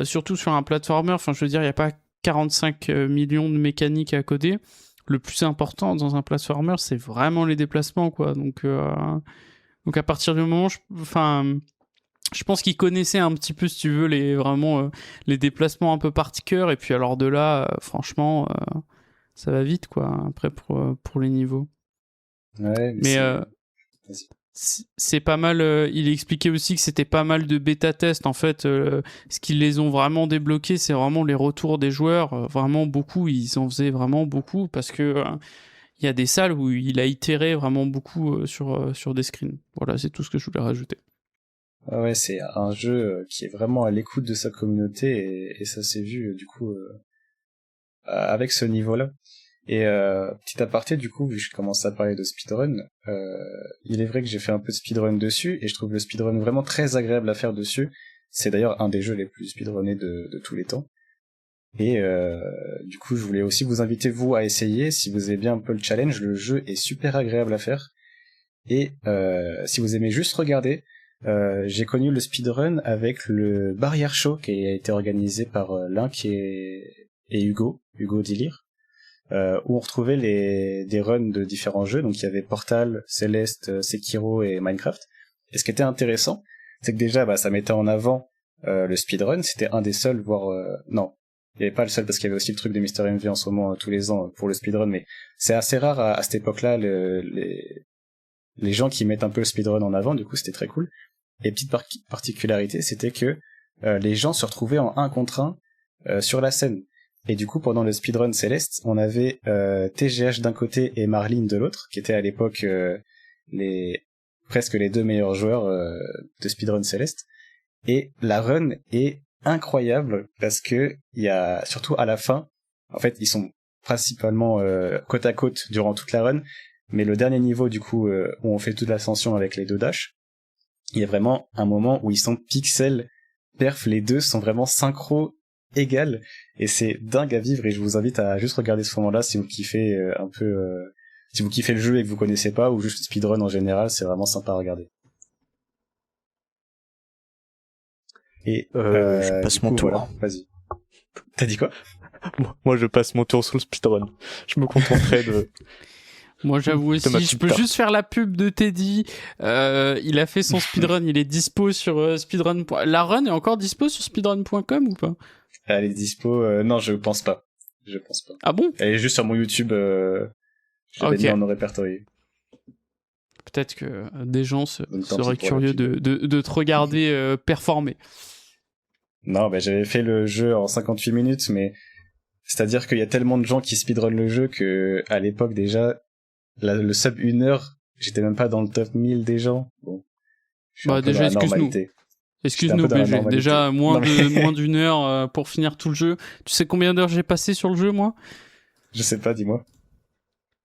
surtout sur un platformer, enfin, je veux dire, il y a pas 45 millions de mécaniques à coder. Le plus important dans un platformer, c'est vraiment les déplacements, quoi. Donc à partir du moment, je pense qu'ils connaissaient un petit peu, si tu veux, les déplacements un peu par cœur. Et puis alors de là, franchement, ça va vite, quoi. Après pour les niveaux.
Ouais,
mais
vas-y.
c'est pas mal. Il expliquait aussi que c'était pas mal de bêta tests. En fait, ce qui les ont vraiment débloqués, c'est vraiment les retours des joueurs. Vraiment beaucoup. Ils en faisaient vraiment beaucoup parce que il y a des salles où il a itéré vraiment beaucoup sur des screens. Voilà, c'est tout ce que je voulais rajouter.
Ah ouais, c'est un jeu qui est vraiment à l'écoute de sa communauté et ça s'est vu du coup avec ce niveau-là. Et petit aparté, du coup, vu que je commence à parler de speedrun, il est vrai que j'ai fait un peu de speedrun dessus, et je trouve le speedrun vraiment très agréable à faire dessus. C'est d'ailleurs un des jeux les plus speedrunnés de tous les temps. Et du coup, je voulais aussi vous inviter, vous, à essayer. Si vous aimez bien un peu le challenge, le jeu est super agréable à faire. Et si vous aimez juste regarder, j'ai connu le speedrun avec le Barrière Show qui a été organisé par Link et Hugo Delir. Où on retrouvait des runs de différents jeux, donc il y avait Portal, Celeste, Sekiro et Minecraft. Et ce qui était intéressant, c'est que déjà ça mettait en avant le speedrun, c'était un des seuls, voire non, il n'y avait pas le seul parce qu'il y avait aussi le truc de Mister MV en ce moment tous les ans pour le speedrun, mais c'est assez rare à cette époque-là les gens qui mettent un peu le speedrun en avant, du coup c'était très cool. Et petite particularité, c'était que les gens se retrouvaient en 1 contre 1 sur la scène. Et du coup, pendant le speedrun Céleste, on avait TGH d'un côté et Marlene de l'autre, qui étaient à l'époque presque les 2 meilleurs joueurs de speedrun Céleste. Et la run est incroyable parce que il y a surtout à la fin, en fait, ils sont principalement côte à côte durant toute la run, mais le dernier niveau du coup où on fait toute l'ascension avec les 2 dashs, il y a vraiment un moment où ils sont pixel perf, les deux sont vraiment synchro égal et c'est dingue à vivre et je vous invite à juste regarder ce moment-là si vous kiffez si vous kiffez le jeu et que vous connaissez pas ou juste speedrun en général, c'est vraiment sympa à regarder. Et
je passe mon tour.
Voilà, vas-y. T'as dit quoi?
Moi je passe mon tour sur le speedrun. Je me contenterai de
Moi j'avoue aussi, je peux juste faire la pub de Teddy. Il a fait son speedrun, il est dispo sur speedrun. La run est encore dispo sur speedrun.com ou pas?
Elle est dispo, non je pense pas.
Ah bon?
Elle est juste sur mon YouTube, j'avais mis en non répertorié.
Peut-être que des gens seraient curieux de te regarder performer.
Non, j'avais fait le jeu en 58 minutes, mais c'est-à-dire qu'il y a tellement de gens qui speedrun le jeu que à l'époque déjà, le sub 1 heure, j'étais même pas dans le top 1000 des gens. Bon, je suis un peu
déjà,
dans la normalité.
Excuse-nous PG, déjà moins d'une heure pour finir tout le jeu. Tu sais combien d'heures j'ai passé sur le jeu, moi?
Je sais pas, dis-moi.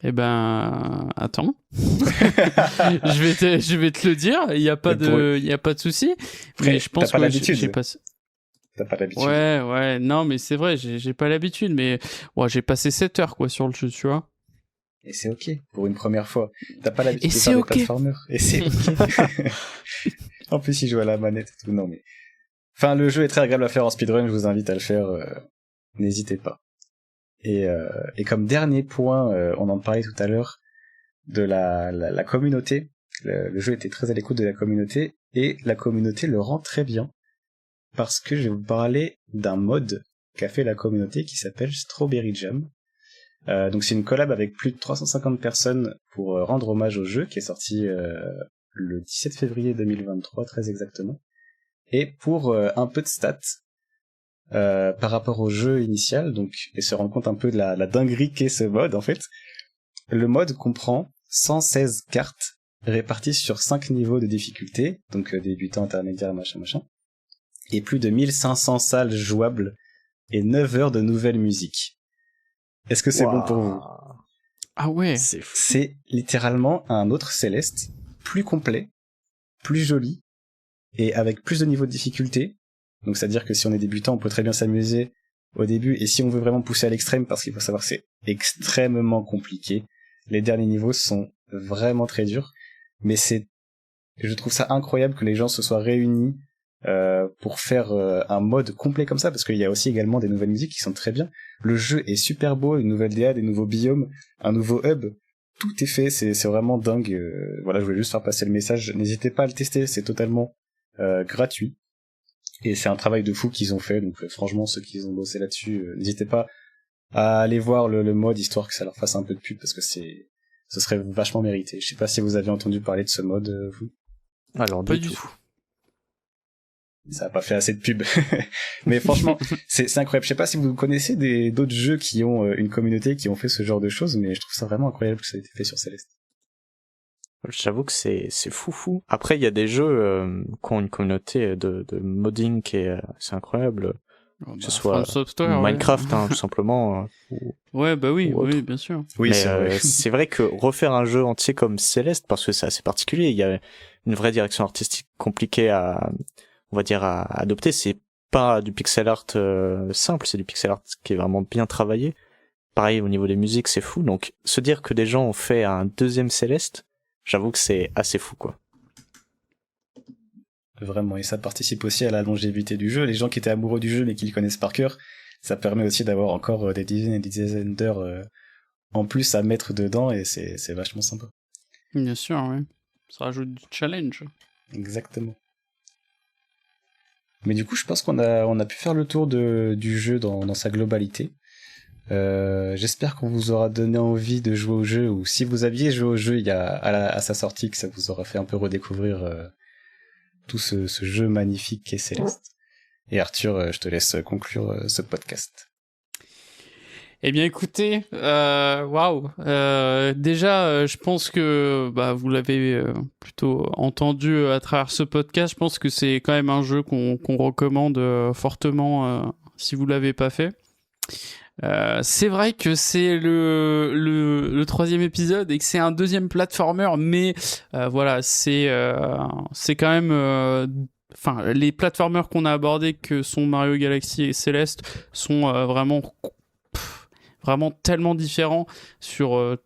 Eh ben, attends. je vais te le dire. Il y a pas de souci. Mais je pense
que
l'habitude.
T'as pas l'habitude.
Ouais. Non, mais c'est vrai, j'ai pas l'habitude. Mais ouais, j'ai passé 7 heures quoi sur le jeu, tu vois.
Et c'est ok pour une première fois. T'as pas l'habitude de
faire
des platformers. Et c'est ok. En plus, il joue à la manette et tout. Non mais. Enfin, le jeu est très agréable à faire en speedrun. Je vous invite à le faire. N'hésitez pas. Et comme dernier point, on en parlait tout à l'heure de la communauté. Le jeu était très à l'écoute de la communauté et la communauté le rend très bien parce que je vais vous parler d'un mode qu'a fait la communauté qui s'appelle Strawberry Jam. Donc c'est une collab avec plus de 350 personnes pour rendre hommage au jeu qui est sorti le 17 février 2023 très exactement. Et pour un peu de stats par rapport au jeu initial, donc et se rendre compte un peu de la dinguerie qu'est ce mode en fait. Le mode comprend 116 cartes réparties sur 5 niveaux de difficulté, donc débutant, intermédiaire, machin, et plus de 1500 salles jouables et 9 heures de nouvelles musiques. Est-ce que c'est bon pour vous?
Ah ouais.
C'est littéralement un autre Céleste, plus complet, plus joli, et avec plus de niveaux de difficulté. Donc c'est-à-dire que si on est débutant, on peut très bien s'amuser au début, et si on veut vraiment pousser à l'extrême, parce qu'il faut savoir que c'est extrêmement compliqué, les derniers niveaux sont vraiment très durs, mais je trouve ça incroyable que les gens se soient réunis pour faire un mode complet comme ça, parce qu'il y a aussi également des nouvelles musiques qui sont très bien. Le jeu est super beau, une nouvelle DA, des nouveaux biomes, un nouveau hub, tout est fait, c'est vraiment dingue. Voilà, je voulais juste faire passer le message, n'hésitez pas à le tester, c'est totalement gratuit. Et c'est un travail de fou qu'ils ont fait, donc franchement, ceux qui ont bossé là-dessus, n'hésitez pas à aller voir le mode, histoire que ça leur fasse un peu de pub, parce que ce serait vachement mérité. Je sais pas si vous avez entendu parler de ce mode, vous.
Alors,
pas du tout.
Ça a pas fait assez de pub. Mais franchement, c'est incroyable. Je sais pas si vous connaissez d'autres jeux qui ont une communauté qui ont fait ce genre de choses, mais je trouve ça vraiment incroyable que ça ait été fait sur Céleste.
J'avoue que c'est fou. Après, il y a des jeux qui ont une communauté de modding qui est c'est incroyable. Que ce soit Minecraft, hein, tout simplement.
Ouais, bah oui, bien sûr.
Oui, c'est vrai que refaire un jeu entier comme Céleste, parce que c'est assez particulier, il y a une vraie direction artistique compliquée à adopter. C'est pas du pixel art simple, c'est du pixel art qui est vraiment bien travaillé. Pareil, au niveau des musiques, c'est fou. Donc, se dire que des gens ont fait un deuxième Céleste, j'avoue que c'est assez fou, quoi.
Vraiment, et ça participe aussi à la longévité du jeu. Les gens qui étaient amoureux du jeu mais qui le connaissent par cœur, ça permet aussi d'avoir encore des dizaines et des dizaines d'heures en plus à mettre dedans, et c'est vachement sympa.
Bien sûr, oui. Ça rajoute du challenge.
Exactement. Mais du coup, je pense qu'on a pu faire le tour du jeu dans sa globalité. J'espère qu'on vous aura donné envie de jouer au jeu, ou si vous aviez joué au jeu à sa sortie, que ça vous aura fait un peu redécouvrir tout ce jeu magnifique qu'est Céleste. Et Arthur, je te laisse conclure ce podcast.
Eh bien, écoutez, waouh. Déjà, je pense que vous l'avez plutôt entendu à travers ce podcast. Je pense que c'est quand même un jeu qu'on recommande fortement si vous l'avez pas fait. C'est vrai que c'est le troisième épisode et que c'est un deuxième platformer, mais voilà, c'est quand même. Enfin, les platformers qu'on a abordés, que sont Mario Galaxy et Céleste, sont vraiment tellement différents sur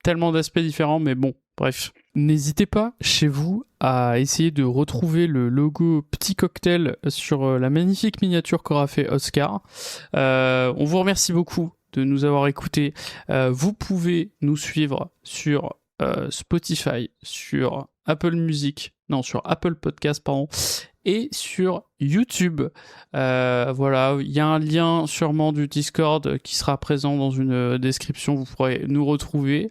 tellement d'aspects différents, mais bon, bref. N'hésitez pas, chez vous, à essayer de retrouver le logo Petit Cocktail sur la magnifique miniature qu'aura fait Oscar. On vous remercie beaucoup de nous avoir écoutés. Vous pouvez nous suivre sur Spotify, sur sur Apple Podcast, pardon, et sur YouTube. Voilà, il y a un lien sûrement du Discord qui sera présent dans une description, vous pourrez nous retrouver.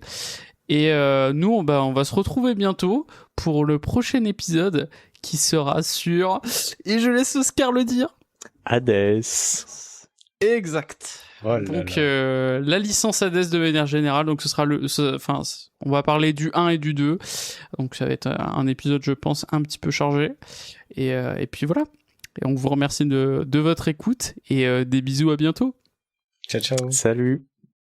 Et nous, on va se retrouver bientôt pour le prochain épisode qui sera sur... Et je laisse Oscar le dire.
Hades.
Exact.
Oh
donc la licence Hades de manière générale, donc ce sera on va parler du 1 et du 2. Donc ça va être un épisode, je pense, un petit peu chargé. Et puis voilà. Et on vous remercie de votre écoute et des bisous, à bientôt.
Ciao, ciao.
Salut.